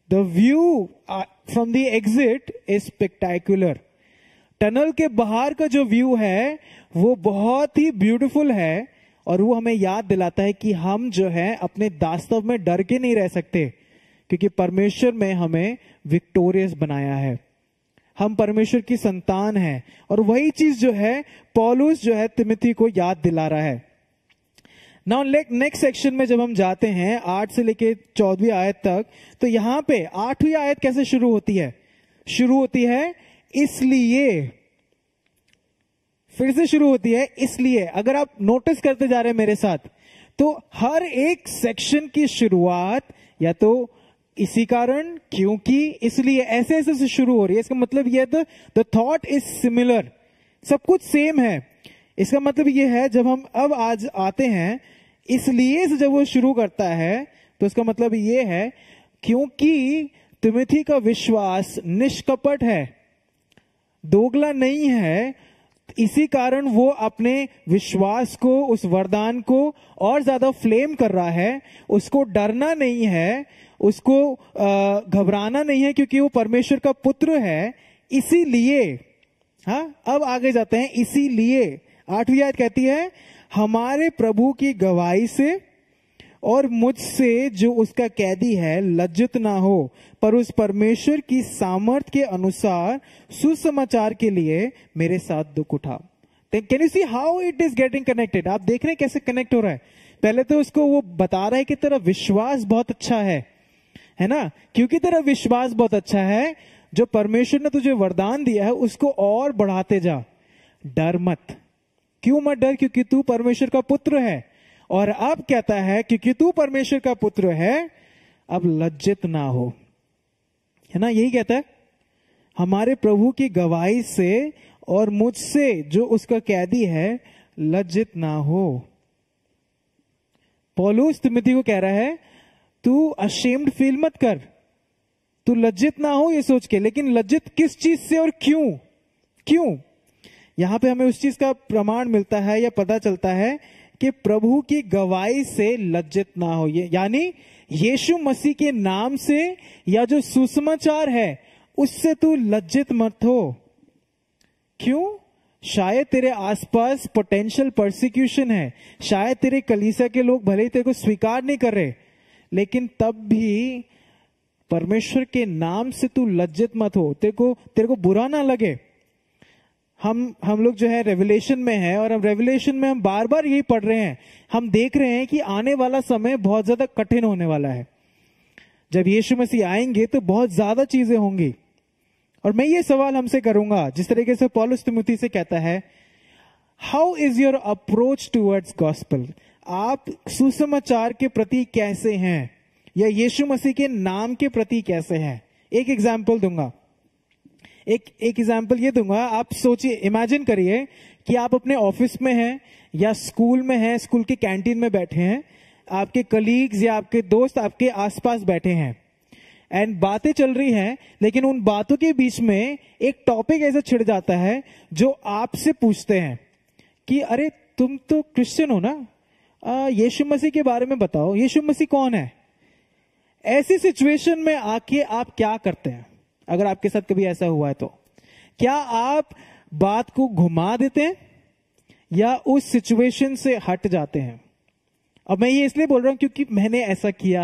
the view from the exit is spectacular. Tunnel के बाहर का जो व्यू है वो बहुत ही ब्यूटीफुल है और वो हमें याद दिलाता है कि हम जो है अपने वास्तव में डर के नहीं रह सकते, क्योंकि परमेश्वर में हमें विक्टोरियस बनाया है, हम परमेश्वर की संतान हैं। और वही चीज जो है पौलुस जो है तिमोथी को याद दिला रहा है। नाउ नेक्स्ट सेक्शन में जब हम जाते हैं 8 से लेके 14वीं आयत तक, तो यहां पे 8वीं आयत कैसे शुरू होती है? शुरू होती है इसलिए, फिर से शुरू होती है इसलिए। अगर आप नोटिस करते जा रहे हैं मेरे साथ, तो हर एक सेक्शन की शुरुआत या तो इसी कारण, क्योंकि, इसलिए, ऐसे ऐसे से शुरू हो रही है। इसका मतलब यह है द थॉट इज सिमिलर, सब कुछ सेम है। इसका मतलब यह है जब हम अब आज आते हैं इसलिए से जब वो शुरू करता है, तो इसका मतलब यह है क्योंकि तिमोथी का विश्वास निष्कपट है, दोगला नहीं है, इसी कारण वो अपने विश्वास को, उस वरदान को और ज्यादा फ्लेम कर रहा है। उसको डरना नहीं है, उसको घबराना नहीं है, क्योंकि वो परमेश्वर का पुत्र है। इसीलिए, हाँ, अब आगे जाते हैं। इसीलिए 8वीं आयत कहती है, हमारे प्रभु की गवाही से और मुझसे जो उसका कैदी है लज्जित ना हो, पर उस परमेश्वर की सामर्थ के अनुसार सुसमाचार के लिए मेरे साथ दुख उठा। Can you see how it is getting connected? आप देख रहे हैं कैसे कनेक्ट हो रहा है। पहले तो उसको वो बता रहा है कि तेरा विश्वास बहुत अच्छा है ना, क्योंकि तेरा विश्वास बहुत अच्छा है, जो परमेश्वर ने तुझे वरदान दिया है उसको और बढ़ाते जा, डर मत। क्यों मत डर? क्योंकि तू परमेश्वर का पुत्र है। और अब कहता है क्योंकि तू परमेश्वर का पुत्र है, अब लज्जित ना हो, है ना, यही कहता है, हमारे प्रभु की गवाही से और मुझसे जो उसका कैदी है लज्जित ना हो। पौलुस तिमोथी को कह रहा है तू अशेम्ड फील मत कर, तू लज्जित ना हो ये सोच के। लेकिन लज्जित किस चीज से और क्यों? क्यों? यहां पे हमें उस चीज का प्रमाण मिलता है या पता चलता है कि प्रभु की गवाही से लज्जित ना हो, यानी यीशु मसीह के नाम से या जो सुसमाचार है उससे तू लज्जित मत हो। क्यों? शायद तेरे आसपास पोटेंशियल परसिक्यूशन है, शायद तेरे कलीसिया के लोग भले ही तेरे को स्वीकार नहीं कर रहे, लेकिन तब भी परमेश्वर के नाम से तू लज्जित मत हो, तेरे को बुरा ना लगे। हम लोग जो है रेवलेशन में है, और हम रेवलेशन में हम बार बार यही पढ़ रहे हैं, हम देख रहे हैं कि आने वाला समय बहुत ज्यादा कठिन होने वाला है। जब यीशु मसीह आएंगे तो बहुत ज्यादा चीजें होंगी। और मैं ये सवाल हमसे करूंगा, जिस तरीके से पौलुस तिमोथी से कहता है, how is your approach towards gospel? आप सुसमाचार के प्रति कैसे हैं, या यीशु मसीह के नाम के प्रति कैसे हैं? एक एग्जाम्पल दूंगा, एक एग्जाम्पल ये दूंगा। आप सोचिए, इमेजिन करिए कि आप अपने ऑफिस में हैं या स्कूल में हैं, स्कूल के कैंटीन में बैठे हैं, आपके कलीग्स या आपके दोस्त आपके आसपास बैठे हैं, एंड बातें चल रही हैं, लेकिन उन बातों के बीच में एक टॉपिक ऐसा छिड़ जाता है जो आपसे पूछते हैं कि अरे तुम तो क्रिश्चियन हो ना, यीशु मसीह के बारे में बताओ, यीशु मसीह कौन है? ऐसी सिचुएशन में आके आप क्या करते हैं? अगर आपके साथ कभी ऐसा हुआ है तो क्या आप बात को घुमा देते हैं या उस सिचुएशन से हट जाते हैं? अब मैं ये इसलिए बोल रहा हूं क्योंकि मैंने ऐसा किया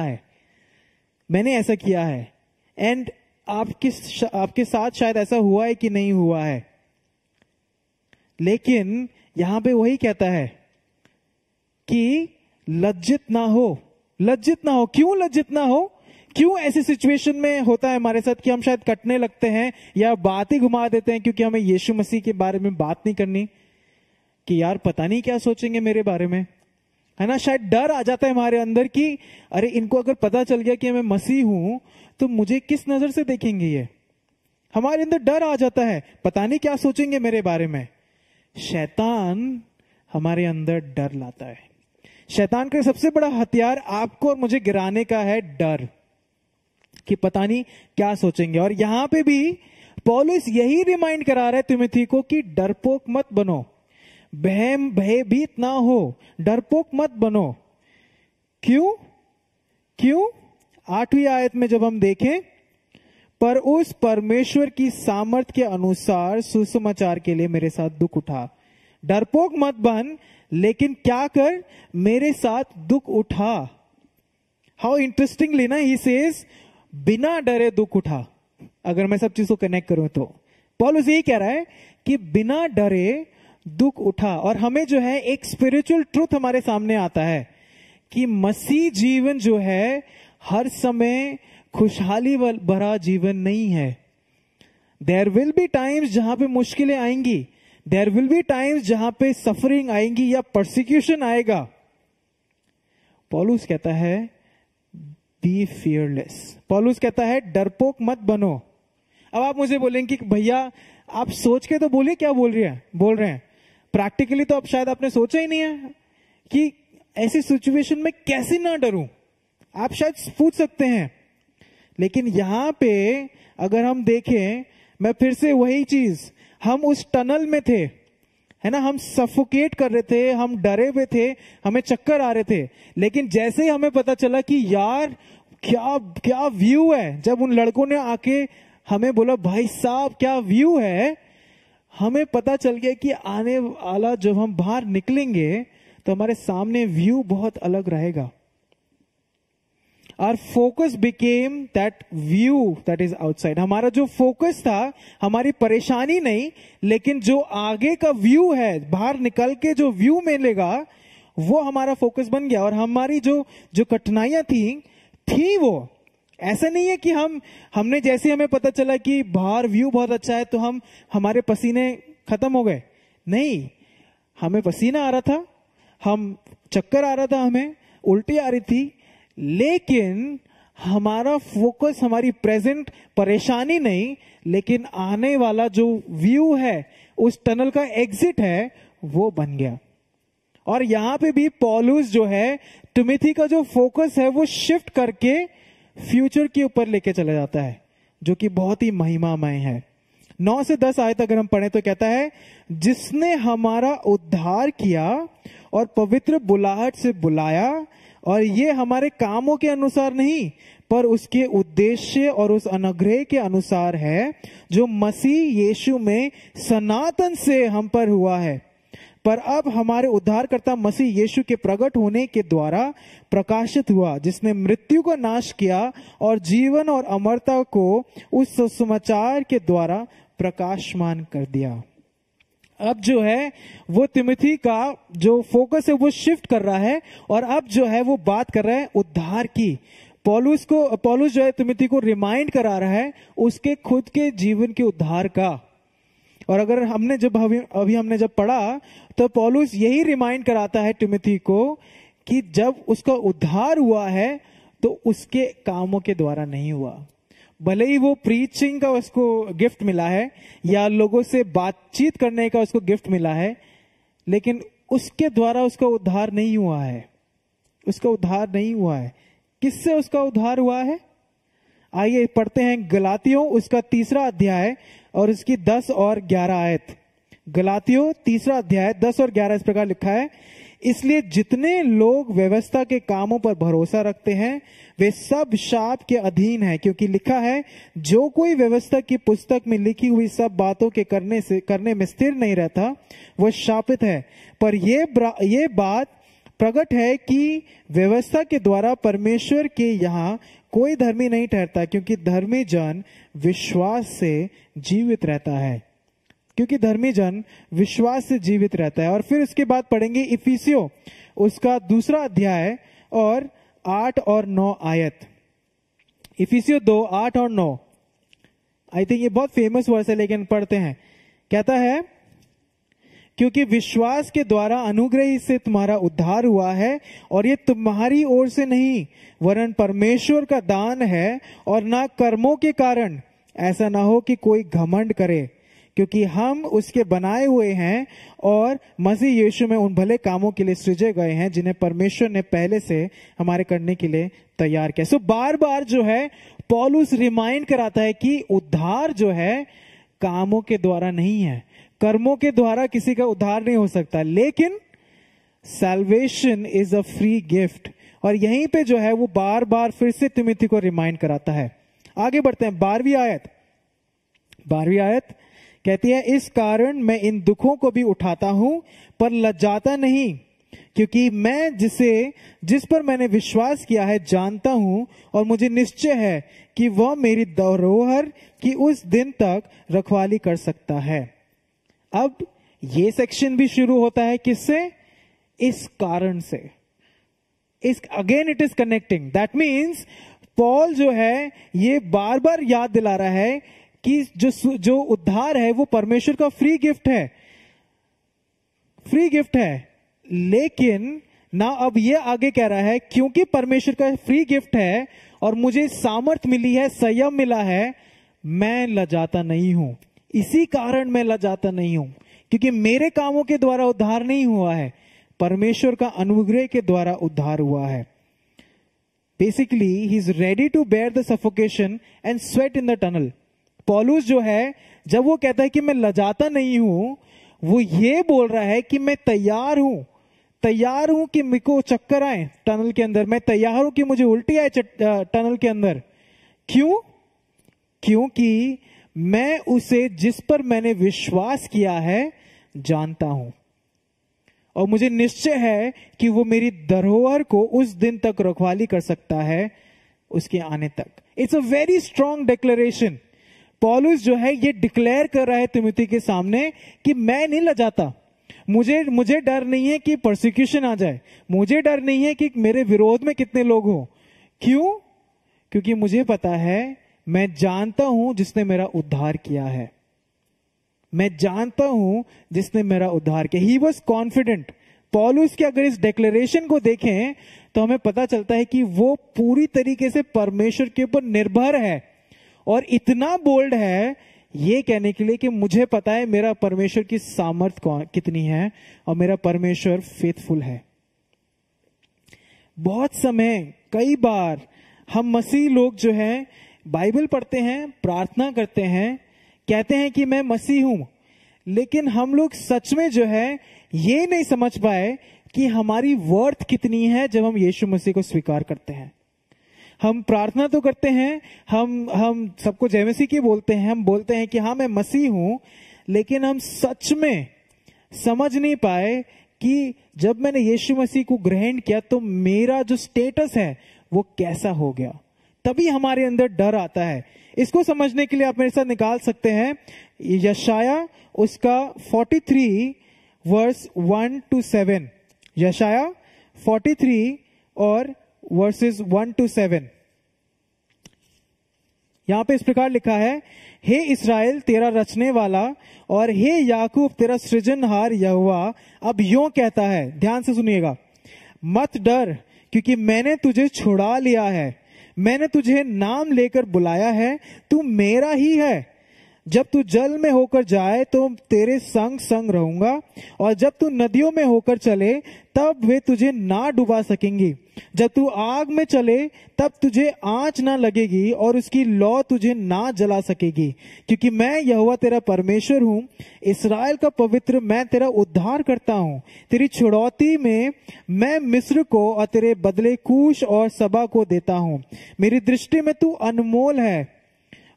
है, एंड आपके साथ शायद ऐसा हुआ है कि नहीं हुआ है, लेकिन यहां पे वही कहता है कि लज्जित ना हो। क्यों लज्जित ना हो? क्यों ऐसी सिचुएशन में होता है हमारे साथ कि हम शायद कटने लगते हैं या बात ही घुमा देते हैं, क्योंकि हमें यीशु मसीह के बारे में बात नहीं करनी कि यार पता नहीं क्या सोचेंगे मेरे बारे में, है ना। शायद डर आ जाता है हमारे अंदर कि अरे इनको अगर पता चल गया कि मैं मसीह हूं तो मुझे किस नजर से देखेंगे ये। हमारे अंदर डर आ जाता है, पता नहीं क्या सोचेंगे मेरे बारे में। शैतान हमारे अंदर डर लाता है। शैतान का सबसे बड़ा हथियार आपको और मुझे गिराने का है डर, कि पता नहीं क्या सोचेंगे। और यहां पे भी पौलुस यही रिमाइंड करा रहा है तिमोथी को कि डरपोक मत बनो, भयभीत ना हो, डरपोक मत बनो। क्यों 8वीं आयत में जब हम देखें, पर उस परमेश्वर की सामर्थ के अनुसार सुसमाचार के लिए मेरे साथ दुख उठा। डरपोक मत बन, लेकिन क्या कर, मेरे साथ दुख उठा। हाउ इंटरेस्टिंगली ना ही सेज, बिना डरे दुख उठा। अगर मैं सब चीज को कनेक्ट करूं तो पौलुस यही कह रहा है कि बिना डरे दुख उठा। और हमें जो है एक स्पिरिचुअल ट्रुथ हमारे सामने आता है कि मसीह जीवन जो है हर समय खुशहाली भरा जीवन नहीं है। देयर विल बी टाइम्स जहां पे मुश्किलें आएंगी, देयर विल बी टाइम्स जहां पे सफरिंग आएंगी या परसिक्यूशन आएगा। पौलुस कहता है बी फियरलेस। पौलुस कहता है डरपोक मत बनो। अब आप मुझे बोलेंगे कि भैया आप सोच के तो बोलिए क्या बोल रहे हैं। प्रैक्टिकली तो अब शायद आपने सोचा ही नहीं है कि ऐसी सिचुएशन में कैसे ना डरूं। आप शायद पूछ सकते हैं, लेकिन यहां पे अगर हम देखें, मैं फिर से वही चीज, हम उस टनल में थे, है ना, हम सफोकेट कर रहे थे, हम डरे हुए थे, हमें चक्कर आ रहे थे। लेकिन जैसे ही हमें पता चला कि यार क्या व्यू है, जब उन लड़कों ने आके हमें बोला भाई साहब क्या व्यू है, हमें पता चल गया कि आने वाला जब हम बाहर निकलेंगे तो हमारे सामने व्यू बहुत अलग रहेगा। Our focus became that view that is outside. हमारा जो फोकस था हमारी परेशानी नहीं, लेकिन जो आगे का व्यू है, बाहर निकल के जो व्यू मिलेगा, वो हमारा फोकस बन गया। और हमारी जो कठिनाइयां थी वो ऐसा नहीं है कि हमने जैसे हमें पता चला कि बाहर व्यू बहुत अच्छा है तो हमारे पसीने खत्म हो गए। नहीं, हमें पसीना आ रहा था, हम चक्कर आ रहा था, हमें उल्टी आ रही थी, लेकिन हमारा फोकस हमारी प्रेजेंट परेशानी नहीं, लेकिन आने वाला जो व्यू है, उस टनल का एग्जिट है, वो बन गया। और यहां पे भी पौलुस जो है तिमोथी का जो फोकस है वो शिफ्ट करके फ्यूचर के ऊपर लेके चला जाता है, जो कि बहुत ही महिमामय है। 9 से 10 आयत अगर हम पढ़ें तो कहता है, जिसने हमारा उद्धार किया और पवित्र बुलाहट से बुलाया, और ये हमारे कामों के अनुसार नहीं, पर उसके उद्देश्य और उस अनुग्रह के अनुसार है जो मसीह यीशु में सनातन से हम पर हुआ है। पर अब हमारे उद्धारकर्ता मसीह यीशु के प्रकट होने के द्वारा प्रकाशित हुआ, जिसने मृत्यु का नाश किया और जीवन और अमरता को उस सुसमाचार के द्वारा प्रकाशमान कर दिया। अब जो है वो तिमोथी का जो फोकस है वो शिफ्ट कर रहा है, और अब जो है वो बात कर रहा है उद्धार की। पौलुस जो है तिमोथी को रिमाइंड करा रहा है उसके खुद के जीवन के उद्धार का। और अगर हमने जब पढ़ा तो पौलुस यही रिमाइंड कराता है तिमोथी को कि जब उसका उद्धार हुआ है तो उसके कामों के द्वारा नहीं हुआ। भले ही वो प्रीचिंग का उसको गिफ्ट मिला है या लोगों से बातचीत करने का उसको गिफ्ट मिला है, लेकिन उसके द्वारा उसका उद्धार नहीं हुआ है। उसका उद्धार नहीं हुआ है। किससे उसका उद्धार हुआ है? आइए पढ़ते हैं गलातियों उसका 3 अध्याय और उसकी 10 और 11 आयत। गलातियों 3 अध्याय 10 और 11 इस प्रकार लिखा है, इसलिए जितने लोग व्यवस्था के कामों पर भरोसा रखते हैं वे सब शाप के अधीन हैं, क्योंकि लिखा है, जो कोई व्यवस्था की पुस्तक में लिखी हुई सब बातों के करने में स्थिर नहीं रहता वह शापित है। पर ये बात प्रकट है कि व्यवस्था के द्वारा परमेश्वर के यहाँ कोई धर्मी नहीं ठहरता, क्योंकि धर्मी जन विश्वास से जीवित रहता है। क्योंकि धर्मी जन विश्वास से जीवित रहता है। और फिर उसके बाद पढ़ेंगे इफिसियों उसका 2 अध्याय और 8 और 9 आयत। इफिसियों 2 8 और 9। आई थिंक ये बहुत फेमस वर्स है, लेकिन पढ़ते हैं। कहता है, क्योंकि विश्वास के द्वारा अनुग्रह से तुम्हारा उद्धार हुआ है, और ये तुम्हारी ओर से नहीं वरन परमेश्वर का दान है, और ना कर्मों के कारण, ऐसा ना हो कि कोई घमंड करे, क्योंकि हम उसके बनाए हुए हैं और मसीह यीशु में उन भले कामों के लिए सृजे गए हैं जिन्हें परमेश्वर ने पहले से हमारे करने के लिए तैयार किया। सो बार बार जो है पौलुस रिमाइंड कराता है कि उद्धार जो है कामों के द्वारा नहीं है, कर्मों के द्वारा किसी का उद्धार नहीं हो सकता, लेकिन salvation is a free gift. और यहीं पे जो है वो बार बार फिर से तिमोथी को रिमाइंड कराता है। आगे बढ़ते हैं, 12वीं आयत कहती है, इस कारण मैं इन दुखों को भी उठाता हूं पर लज्जाता नहीं, क्योंकि मैं जिस पर मैंने विश्वास किया है जानता हूं, और मुझे निश्चय है कि वह मेरी धरोहर की उस दिन तक रखवाली कर सकता है। अब ये सेक्शन भी शुरू होता है किससे? इस कारण से। Again it is connecting, that means Paul जो है ये बार बार याद दिला रहा है कि जो उद्धार है वो परमेश्वर का फ्री गिफ्ट है। लेकिन ना अब ये आगे कह रहा है, क्योंकि परमेश्वर का फ्री गिफ्ट है और मुझे सामर्थ मिली है, संयम मिला है, मैं लजाता नहीं हूं। इसी कारण मैं लजाता नहीं हूं, क्योंकि मेरे कामों के द्वारा उद्धार नहीं हुआ है, परमेश्वर का अनुग्रह के द्वारा उद्धार हुआ है। Basically he is ready to bear the suffocation and sweat in the tunnel. पौलुस जो है जब वो कहता है कि मैं लजाता नहीं हूं, वो ये बोल रहा है कि मैं तैयार हूं कि मेरे को चक्कर आए टनल के अंदर, मैं तैयार हूं कि मुझे उल्टी आए टनल के अंदर। क्यों? क्योंकि मैं उसे जिस पर मैंने विश्वास किया है जानता हूं, और मुझे निश्चय है कि वो मेरी धरोहर को उस दिन तक रखवाली कर सकता है, उसके आने तक। It's a very strong declaration. पौलुस जो है ये डिक्लेयर कर रहा है तिमोथी के सामने कि मैं नहीं लजाता, मुझे डर नहीं है कि परसिक्यूशन आ जाए, मुझे डर नहीं है कि मेरे विरोध में कितने लोग हो। क्यों? क्योंकि मुझे पता है, मैं जानता हूं जिसने मेरा उद्धार किया है, मैं जानता हूं जिसने मेरा उद्धार किया। He was confident. पौलुस के अगर इस डिक्लेरेशन को देखें तो हमें पता चलता है कि वो पूरी तरीके से परमेश्वर के ऊपर निर्भर है, और इतना बोल्ड है ये कहने के लिए कि मुझे पता है मेरा परमेश्वर की सामर्थ कितनी है और मेरा परमेश्वर फेथफुल है। बहुत समय, कई बार हम मसीह लोग जो हैं बाइबल पढ़ते हैं, प्रार्थना करते हैं, कहते हैं कि मैं मसीह हूं, लेकिन हम लोग सच में जो है ये नहीं समझ पाए कि हमारी वर्थ कितनी है जब हम यीशु मसीह को स्वीकार करते हैं। हम प्रार्थना तो करते हैं, हम सबको जय मसीह की बोलते हैं, हम बोलते हैं कि हाँ मैं मसीह हूं, लेकिन हम सच में समझ नहीं पाए कि जब मैंने यीशु मसीह को ग्रहण किया तो मेरा जो स्टेटस है वो कैसा हो गया। तभी हमारे अंदर डर आता है। इसको समझने के लिए आप मेरे साथ निकाल सकते हैं यशाया उसका 43 वर्स 1 to 7। यशाया 43 और वर्सेस 1 to 7। यहां पे इस प्रकार लिखा है, हे इस्राएल तेरा रचने वाला और हे याकूब तेरा सृजनहार यहोवा अब यूं कहता है, ध्यान से सुनिएगा, मत डर क्योंकि मैंने तुझे छुड़ा लिया है, मैंने तुझे नाम लेकर बुलाया है, तू मेरा ही है। जब तू जल में होकर जाए तो तेरे संग संग रहूंगा, और जब तू नदियों में होकर चले तब वे तुझे ना डुबा सकेंगी। जब तू आग में चले तब तुझे आंच ना लगेगी और उसकी लौ तुझे ना जला सकेगी, क्योंकि मैं यहोवा तेरा परमेश्वर हूं, इस्राएल का पवित्र, मैं तेरा उद्धार करता हूं। तेरी छुड़ौती में मैं मिस्र को और तेरे बदले कूश और सबा को देता हूं। मेरी दृष्टि में तू अनमोल है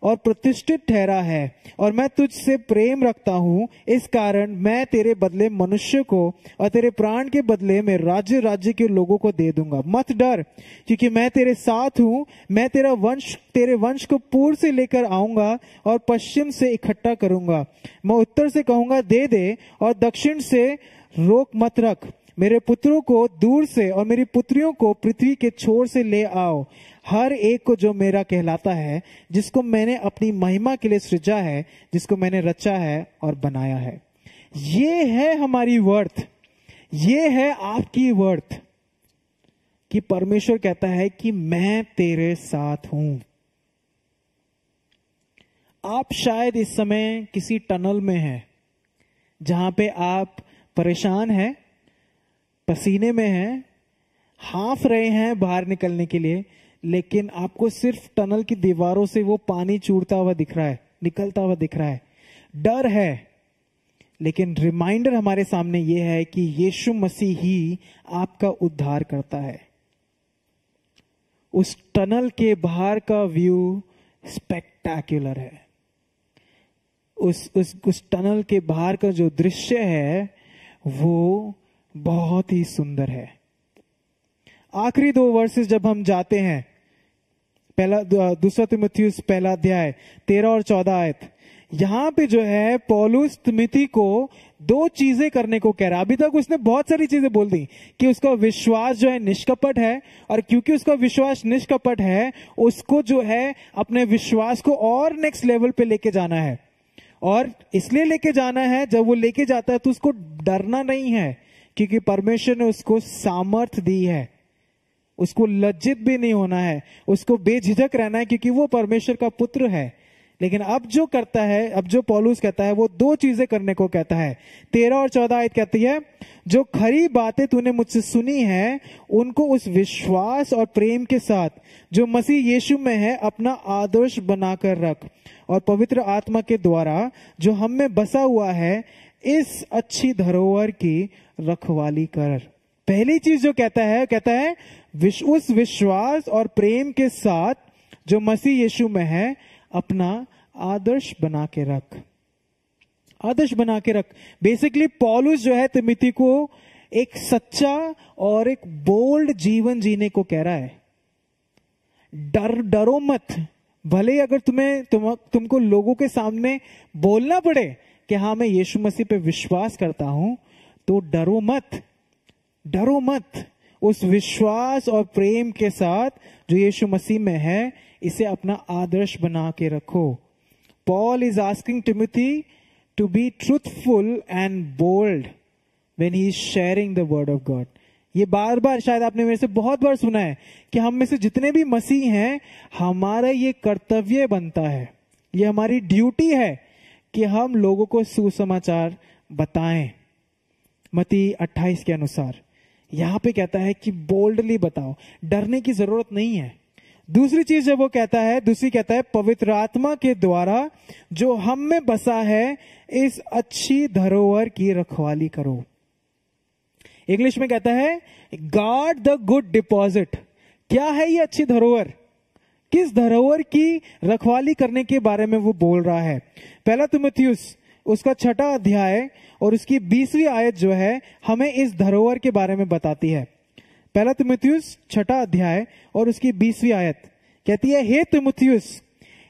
और प्रतिष्ठित ठहरा है, और मैं तुझसे प्रेम रखता हूं, इस कारण मैं तेरे बदले मनुष्य को और तेरे प्राण के बदले में राज्य राज्य के लोगों को दे दूंगा। मत डर क्योंकि मैं तेरे साथ हूं, मैं तेरे वंश को पूर्व से लेकर आऊंगा और पश्चिम से इकट्ठा करूंगा। मैं उत्तर से कहूंगा दे दे और दक्षिण से रोक मत रख। मेरे पुत्रों को दूर से और मेरी पुत्रियों को पृथ्वी के छोर से ले आओ, हर एक को जो मेरा कहलाता है, जिसको मैंने अपनी महिमा के लिए सृजा है, जिसको मैंने रचा है और बनाया है। ये है हमारी वर्थ, ये है आपकी वर्थ, कि परमेश्वर कहता है कि मैं तेरे साथ हूं। आप शायद इस समय किसी टनल में हैं जहां पे आप परेशान हैं, पसीने में हैं, हांफ रहे हैं बाहर निकलने के लिए, लेकिन आपको सिर्फ टनल की दीवारों से वो पानी चूरता हुआ दिख रहा है, निकलता हुआ दिख रहा है, डर है। लेकिन रिमाइंडर हमारे सामने ये है कि यीशु मसीह ही आपका उद्धार करता है। उस टनल के बाहर का व्यू स्पेक्टैक्युलर है। उस टनल के बाहर का जो दृश्य है वो बहुत ही सुंदर है। आखिरी 2 वर्सेस जब हम जाते हैं, दूसरा तिमुथियुस पहला अध्याय 13 और 14 आयत, यहां पे जो है पौलुस तिमुथी को 2 चीजें करने को कह रहा है। अभी तक उसने बहुत सारी चीजें बोल दी कि उसका विश्वास जो है निष्कपट है, और क्योंकि उसका विश्वास निष्कपट है उसको जो है अपने विश्वास को और नेक्स्ट लेवल पे लेके जाना है। और इसलिए लेके जाना है, जब वो लेके जाता है तो उसको डरना नहीं है, क्योंकि परमेश्वर ने उसको सामर्थ दी है। उसको लज्जित भी नहीं होना है, उसको बेझिझक रहना है, क्योंकि वो परमेश्वर का पुत्र है। लेकिन अब जो करता है, अब जो पौलुस कहता है, वो 2 चीजें करने को कहता है। 13 और 14 आयत कहती है, जो खरी बातें तूने मुझसे सुनी है उनको उस विश्वास और प्रेम के साथ जो मसीह यीशु में है अपना आदर्श बनाकर रख, और पवित्र आत्मा के द्वारा जो हम में बसा हुआ है इस अच्छी धरोहर की रखवाली कर। पहली चीज जो कहता है उस विश्वास और प्रेम के साथ जो मसीह यीशु में है अपना आदर्श बना के रख। आदर्श बना के रख। बेसिकली पौलुस जो है तिमुथी को एक सच्चा और एक बोल्ड जीवन जीने को कह रहा है। डरो मत, भले अगर तुमको लोगों के सामने बोलना पड़े कि हाँ मैं यीशु मसीह पे विश्वास करता हूं, तो डरो मत। उस विश्वास और प्रेम के साथ जो यीशु मसीह में है इसे अपना आदर्श बना के रखो। Paul is asking Timothy to be truthful and bold when he is sharing the word of God. ये बार बार शायद आपने मेरे से बहुत बार सुना है कि हम में से जितने भी मसीह हैं, हमारा ये कर्तव्य बनता है, ये हमारी ड्यूटी है कि हम लोगों को सुसमाचार बताएं। मत्ती 28 के अनुसार यहां पे कहता है कि बोल्डली बताओ, डरने की जरूरत नहीं है। दूसरी चीज जब वो कहता है पवित्र आत्मा के द्वारा जो हम में बसा है इस अच्छी धरोहर की रखवाली करो। इंग्लिश में कहता है गार्ड द गुड डिपॉजिट। क्या है ये अच्छी धरोहर? किस धरोहर की रखवाली करने के बारे में वो बोल रहा है? पहला तिमुथियुस उसका 6 अध्याय और उसकी 20वीं आयत जो है हमें इस धरोहर के बारे में बताती है। पहला तिमुथियुस 6 अध्याय और उसकी 20वीं आयत कहती है, हे तिमुथियुस,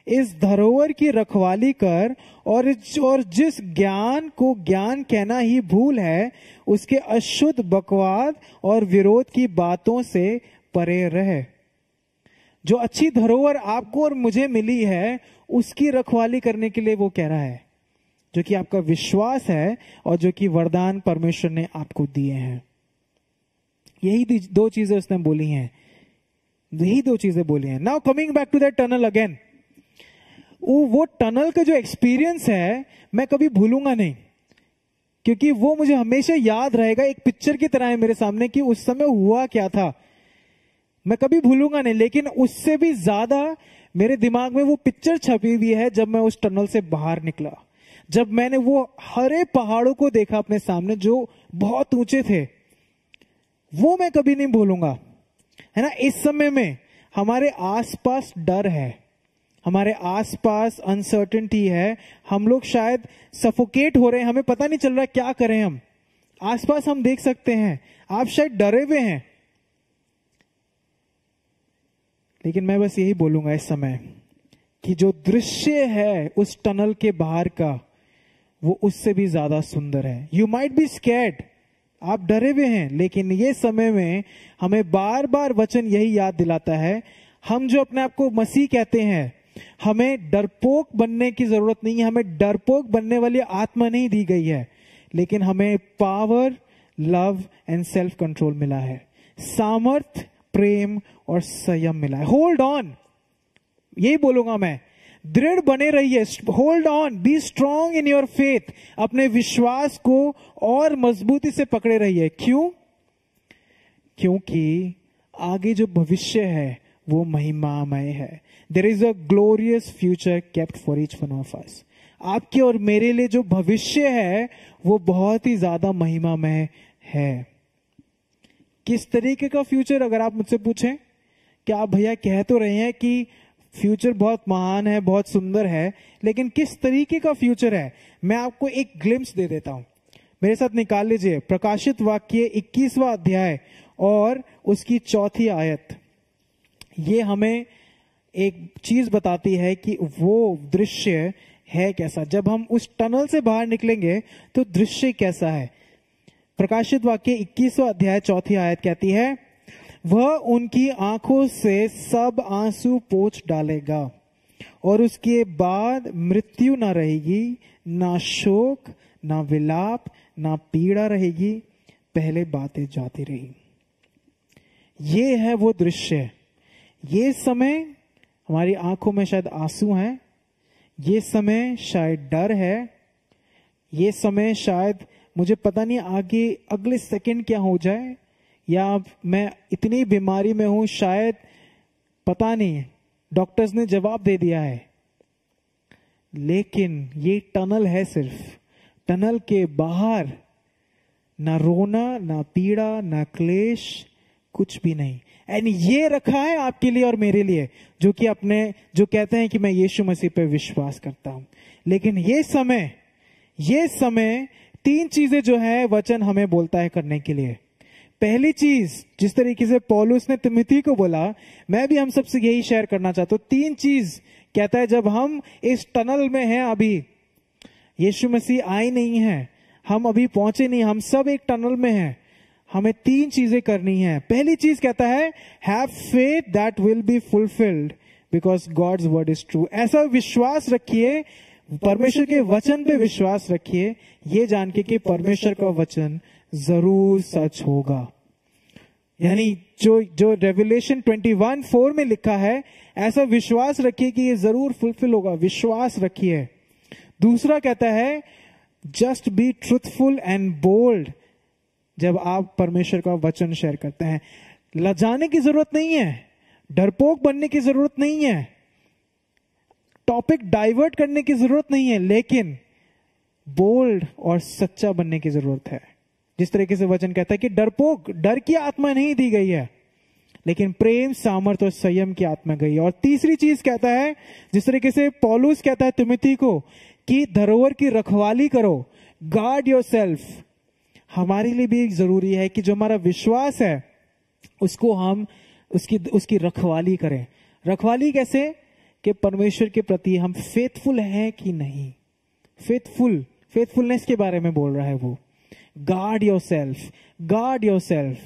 इस धरोहर की रखवाली कर और जिस ज्ञान को ज्ञान कहना ही भूल है उसके अशुद्ध बकवाद और विरोध की बातों से परे रहे। जो अच्छी धरोहर आपको और मुझे मिली है उसकी रखवाली करने के लिए वो कह रहा है, जो कि आपका विश्वास है और जो कि वरदान परमेश्वर ने आपको दिए हैं। यही 2 चीजें उसने बोली हैं, now coming back to that tunnel again. वो टनल का जो एक्सपीरियंस है मैं कभी भूलूंगा नहीं, क्योंकि वो मुझे हमेशा याद रहेगा। एक पिक्चर की तरह है मेरे सामने कि उस समय हुआ क्या था, मैं कभी भूलूंगा नहीं। लेकिन उससे भी ज्यादा मेरे दिमाग में वो पिक्चर छपी हुई है जब मैं उस टनल से बाहर निकला, जब मैंने वो हरे पहाड़ों को देखा अपने सामने जो बहुत ऊंचे थे। वो मैं कभी नहीं भूलूंगा, है ना। इस समय में हमारे आसपास डर है, हमारे आसपास अनसर्टेनिटी है, हम लोग शायद सफोकेट हो रहे हैं, हमें पता नहीं चल रहा क्या करें। हम आसपास हम देख सकते हैं, आप शायद डरे हुए हैं, लेकिन मैं बस यही बोलूंगा इस समय कि जो दृश्य है उस टनल के बाहर का वो उससे भी ज्यादा सुंदर है। यू माइट बी स्कैर्ड, आप डरे हुए हैं, लेकिन ये समय में हमें बार बार वचन यही याद दिलाता है, हम जो अपने आप को मसीह कहते हैं, हमें डरपोक बनने की जरूरत नहीं है। हमें डरपोक बनने वाली आत्मा नहीं दी गई है, लेकिन हमें power, love and self control मिला है, सामर्थ, प्रेम और संयम मिला है। होल्ड ऑन, यही बोलूंगा मैं, दृढ़ बने रहिए, hold on, B strong in your faith. अपने विश्वास को और मजबूती से पकड़े रहिए। क्यों? क्योंकि आगे जो भविष्य है वो महिमामय है। There is a glorious future kept for each one of us. आपके और मेरे लिए जो भविष्य है वो बहुत ही ज्यादा महिमामय है। किस तरीके का फ्यूचर? अगर आप मुझसे पूछें कि आप भैया कह तो रहे हैं कि फ्यूचर बहुत महान है, बहुत सुंदर है, लेकिन किस तरीके का फ्यूचर है? मैं आपको एक ग्लिम्स दे देता हूं। मेरे साथ निकाल लीजिए प्रकाशित वाक्य 21वां अध्याय और उसकी 4थी आयत। ये हमें एक चीज बताती है कि वो दृश्य है कैसा। जब हम उस टनल से बाहर निकलेंगे तो दृश्य कैसा है। प्रकाशित वाक्य 21वां अध्याय 4थी आयत कहती है, वह उनकी आंखों से सब आंसू पोंछ डालेगा और उसके बाद मृत्यु ना रहेगी, ना शोक, ना विलाप, ना पीड़ा रहेगी, पहले बातें जाती रही। ये है वो दृश्य। ये समय हमारी आंखों में शायद आंसू हैं, ये समय शायद डर है, ये समय शायद मुझे पता नहीं आगे अगले सेकंड क्या हो जाए, या मैं इतनी बीमारी में हूं, शायद पता नहीं, डॉक्टर्स ने जवाब दे दिया है। लेकिन ये टनल है, सिर्फ टनल के बाहर ना रोना, ना पीड़ा, ना क्लेश, कुछ भी नहीं। एंड ये रखा है आपके लिए और मेरे लिए, जो कि जो कहते हैं कि मैं यीशु मसीह पे विश्वास करता हूं। लेकिन ये समय 3 चीजें जो है वचन हमें बोलता है करने के लिए। पहली चीज, जिस तरीके से पौलुस ने तिमोथी को बोला, मैं भी हम सबसे यही शेयर करना चाहता हूं। 3 चीज कहता है, जब हम इस टनल में हैं, अभी यीशु मसीह आए नहीं है, हम अभी पहुंचे नहीं, हम सब एक टनल में हैं, हमें 3 चीजें करनी है। पहली चीज कहता है, have faith that will be fulfilled because God's word is true. ऐसा विश्वास रखिए, परमेश्वर के वचन पे विश्वास रखिए, ये जान के कि परमेश्वर का वचन जरूर सच होगा। यानी जो रेवलेशन 21:4 में लिखा है, ऐसा विश्वास रखिए कि ये जरूर फुलफिल होगा, विश्वास रखिए। दूसरा कहता है, just be truthful and bold. जब आप परमेश्वर का वचन शेयर करते हैं, लजाने की जरूरत नहीं है, डरपोक बनने की जरूरत नहीं है, टॉपिक डाइवर्ट करने की जरूरत नहीं है, लेकिन बोल्ड और सच्चा बनने की जरूरत है। जिस तरीके से वचन कहता है कि डर की आत्मा नहीं दी गई है, लेकिन प्रेम, सामर्थ और संयम की आत्मा गई है। और तीसरी चीज कहता है, जिस तरीके से पौलुस कहता है तिमोथी को कि धरोहर की रखवाली करो, गार्ड योरसेल्फ। हमारे लिए भी जरूरी है कि जो हमारा विश्वास है उसको हम उसकी रखवाली करें। रखवाली कैसे? कि परमेश्वर के प्रति हम फेथफुल हैं कि नहीं। फेथफुलनेस के बारे में बोल रहा है वो। गार्ड योरसेल्फ,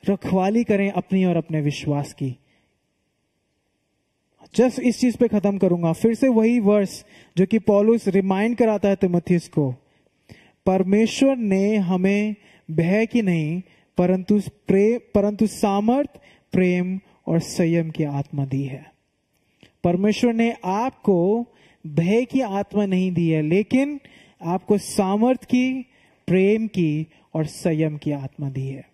रखवाली करें अपनी और अपने विश्वास की। जस्ट इस चीज पे खत्म करूंगा, फिर से वही वर्स जो कि पौलुस रिमाइंड कराता है तिमोथियस को। परमेश्वर ने हमें भय की नहीं परंतु सामर्थ, प्रेम और संयम की आत्मा दी है। परमेश्वर ने आपको भय की आत्मा नहीं दी है, लेकिन आपको सामर्थ की, प्रेम की और संयम की आत्मा दी है।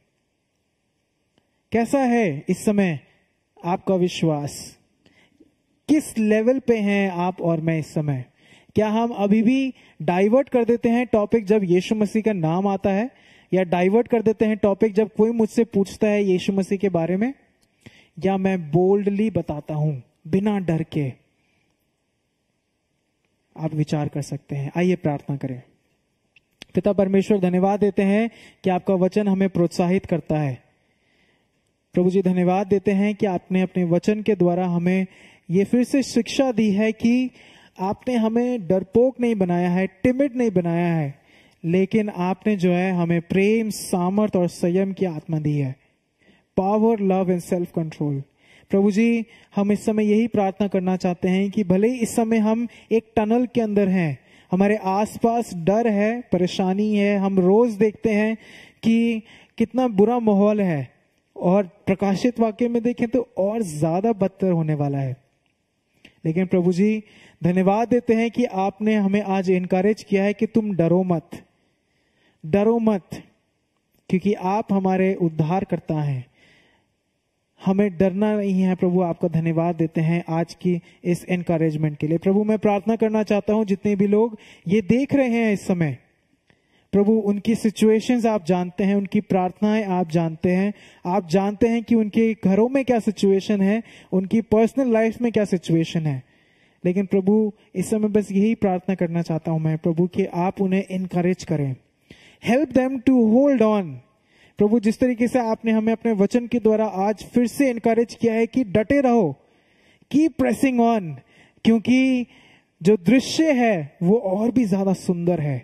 कैसा है इस समय आपका विश्वास? किस लेवल पे हैं आप और मैं इस समय? क्या हम अभी भी डाइवर्ट कर देते हैं टॉपिक जब यीशु मसीह का नाम आता है, या डाइवर्ट कर देते हैं टॉपिक जब कोई मुझसे पूछता है यीशु मसीह के बारे में? या मैं बोल्डली बताता हूं बिना डर के? आप विचार कर सकते हैं। आइए प्रार्थना करें। पिता परमेश्वर, धन्यवाद देते हैं कि आपका वचन हमें प्रोत्साहित करता है। प्रभु जी, धन्यवाद देते हैं कि आपने अपने वचन के द्वारा हमें ये फिर से शिक्षा दी है कि आपने हमें डरपोक नहीं बनाया है, टिमिड नहीं बनाया है, लेकिन आपने जो है हमें प्रेम, सामर्थ और संयम की आत्मा दी है। Power, love and self control. प्रभु जी, हम इस समय यही प्रार्थना करना चाहते हैं कि भले ही इस समय हम एक टनल के अंदर हैं, हमारे आसपास डर है, परेशानी है, हम रोज देखते हैं कि कितना बुरा माहौल है, और प्रकाशित वाक्य में देखें तो और ज्यादा बदतर होने वाला है। लेकिन प्रभु जी, धन्यवाद देते हैं कि आपने हमें आज इनकरेज किया है कि तुम डरो मत, क्योंकि आप हमारे उद्धारकर्ता हैं। हमें डरना नहीं है प्रभु। आपका धन्यवाद देते हैं आज की इस एनकरेजमेंट के लिए। प्रभु, मैं प्रार्थना करना चाहता हूं जितने भी लोग ये देख रहे हैं इस समय, प्रभु उनकी सिचुएशंस आप जानते हैं, उनकी प्रार्थनाएं आप जानते हैं, आप जानते हैं कि उनके घरों में क्या सिचुएशन है, उनकी पर्सनल लाइफ में क्या सिचुएशन है। लेकिन प्रभु इस समय बस यही प्रार्थना करना चाहता हूं मैं प्रभु कि आप उन्हें इनकरेज करें, help them to hold on. प्रभु जिस तरीके से आपने हमें अपने वचन के द्वारा आज फिर से इनकरेज किया है कि डटे रहो, कीप प्रेसिंग ऑन, क्योंकि जो दृश्य है वो और भी ज्यादा सुंदर है।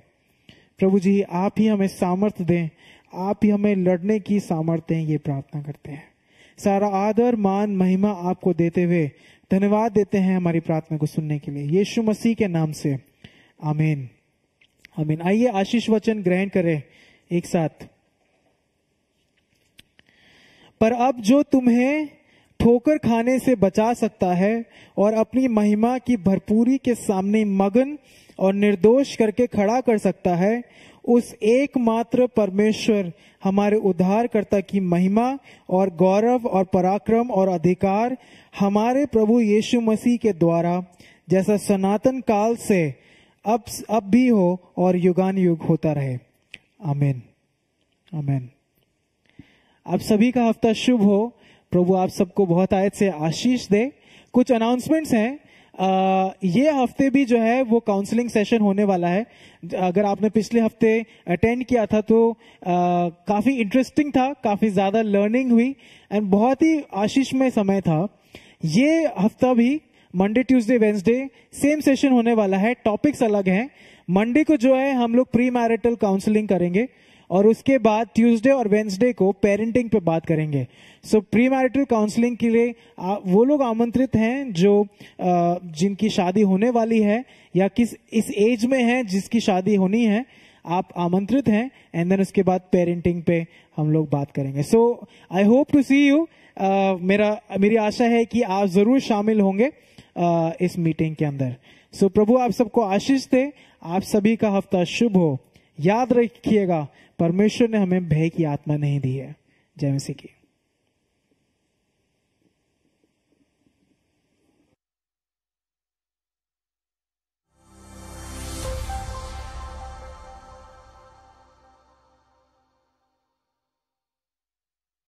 प्रभु जी आप ही हमें सामर्थ्य दें, आप ही हमें लड़ने की सामर्थ्य दें, ये प्रार्थना करते हैं। सारा आदर मान महिमा आपको देते हुए धन्यवाद देते हैं हमारी प्रार्थना को सुनने के लिए, यीशु मसीह के नाम से, आमीन आमीन। आइए आशीष वचन ग्रहण करें एक साथ। पर अब जो तुम्हें ठोकर खाने से बचा सकता है और अपनी महिमा की भरपूरी के सामने मगन और निर्दोष करके खड़ा कर सकता है, उस एकमात्र परमेश्वर हमारे उद्धारकर्ता की महिमा और गौरव और पराक्रम और अधिकार हमारे प्रभु यीशु मसीह के द्वारा जैसा सनातन काल से अब भी हो और युगान युग होता रहे, आमीन आमीन। आप सभी का हफ्ता शुभ हो, प्रभु आप सबको बहुत आयत से आशीष दे। कुछ अनाउंसमेंट्स हैं, ये हफ्ते भी जो है वो काउंसलिंग सेशन होने वाला है। अगर आपने पिछले हफ्ते अटेंड किया था तो काफी इंटरेस्टिंग था, काफी ज्यादा लर्निंग हुई एंड बहुत ही आशीषमय समय था। ये हफ्ता भी Monday Tuesday Wednesday same session होने वाला है, टॉपिक्स अलग हैं। मंडे को जो है हम लोग प्री मैरिटल काउंसलिंग करेंगे और उसके बाद ट्यूसडे और वेंसडे को पेरेंटिंग पे बात करेंगे। सो प्री मैरिटल काउंसलिंग के लिए वो लोग आमंत्रित हैं जो जिनकी शादी होने वाली है या इस एज में है जिसकी शादी होनी है, आप आमंत्रित हैं। एंड देन उसके बाद पेरेंटिंग पे हम लोग बात करेंगे। So I hope to see you. मेरी आशा है कि आप जरूर शामिल होंगे इस मीटिंग के अंदर। सो प्रभु आप सबको आशीष दे, आप सभी का हफ्ता शुभ हो। याद रखिएगा परमेश्वर ने हमें भय की आत्मा नहीं दी है। जय मसीह की।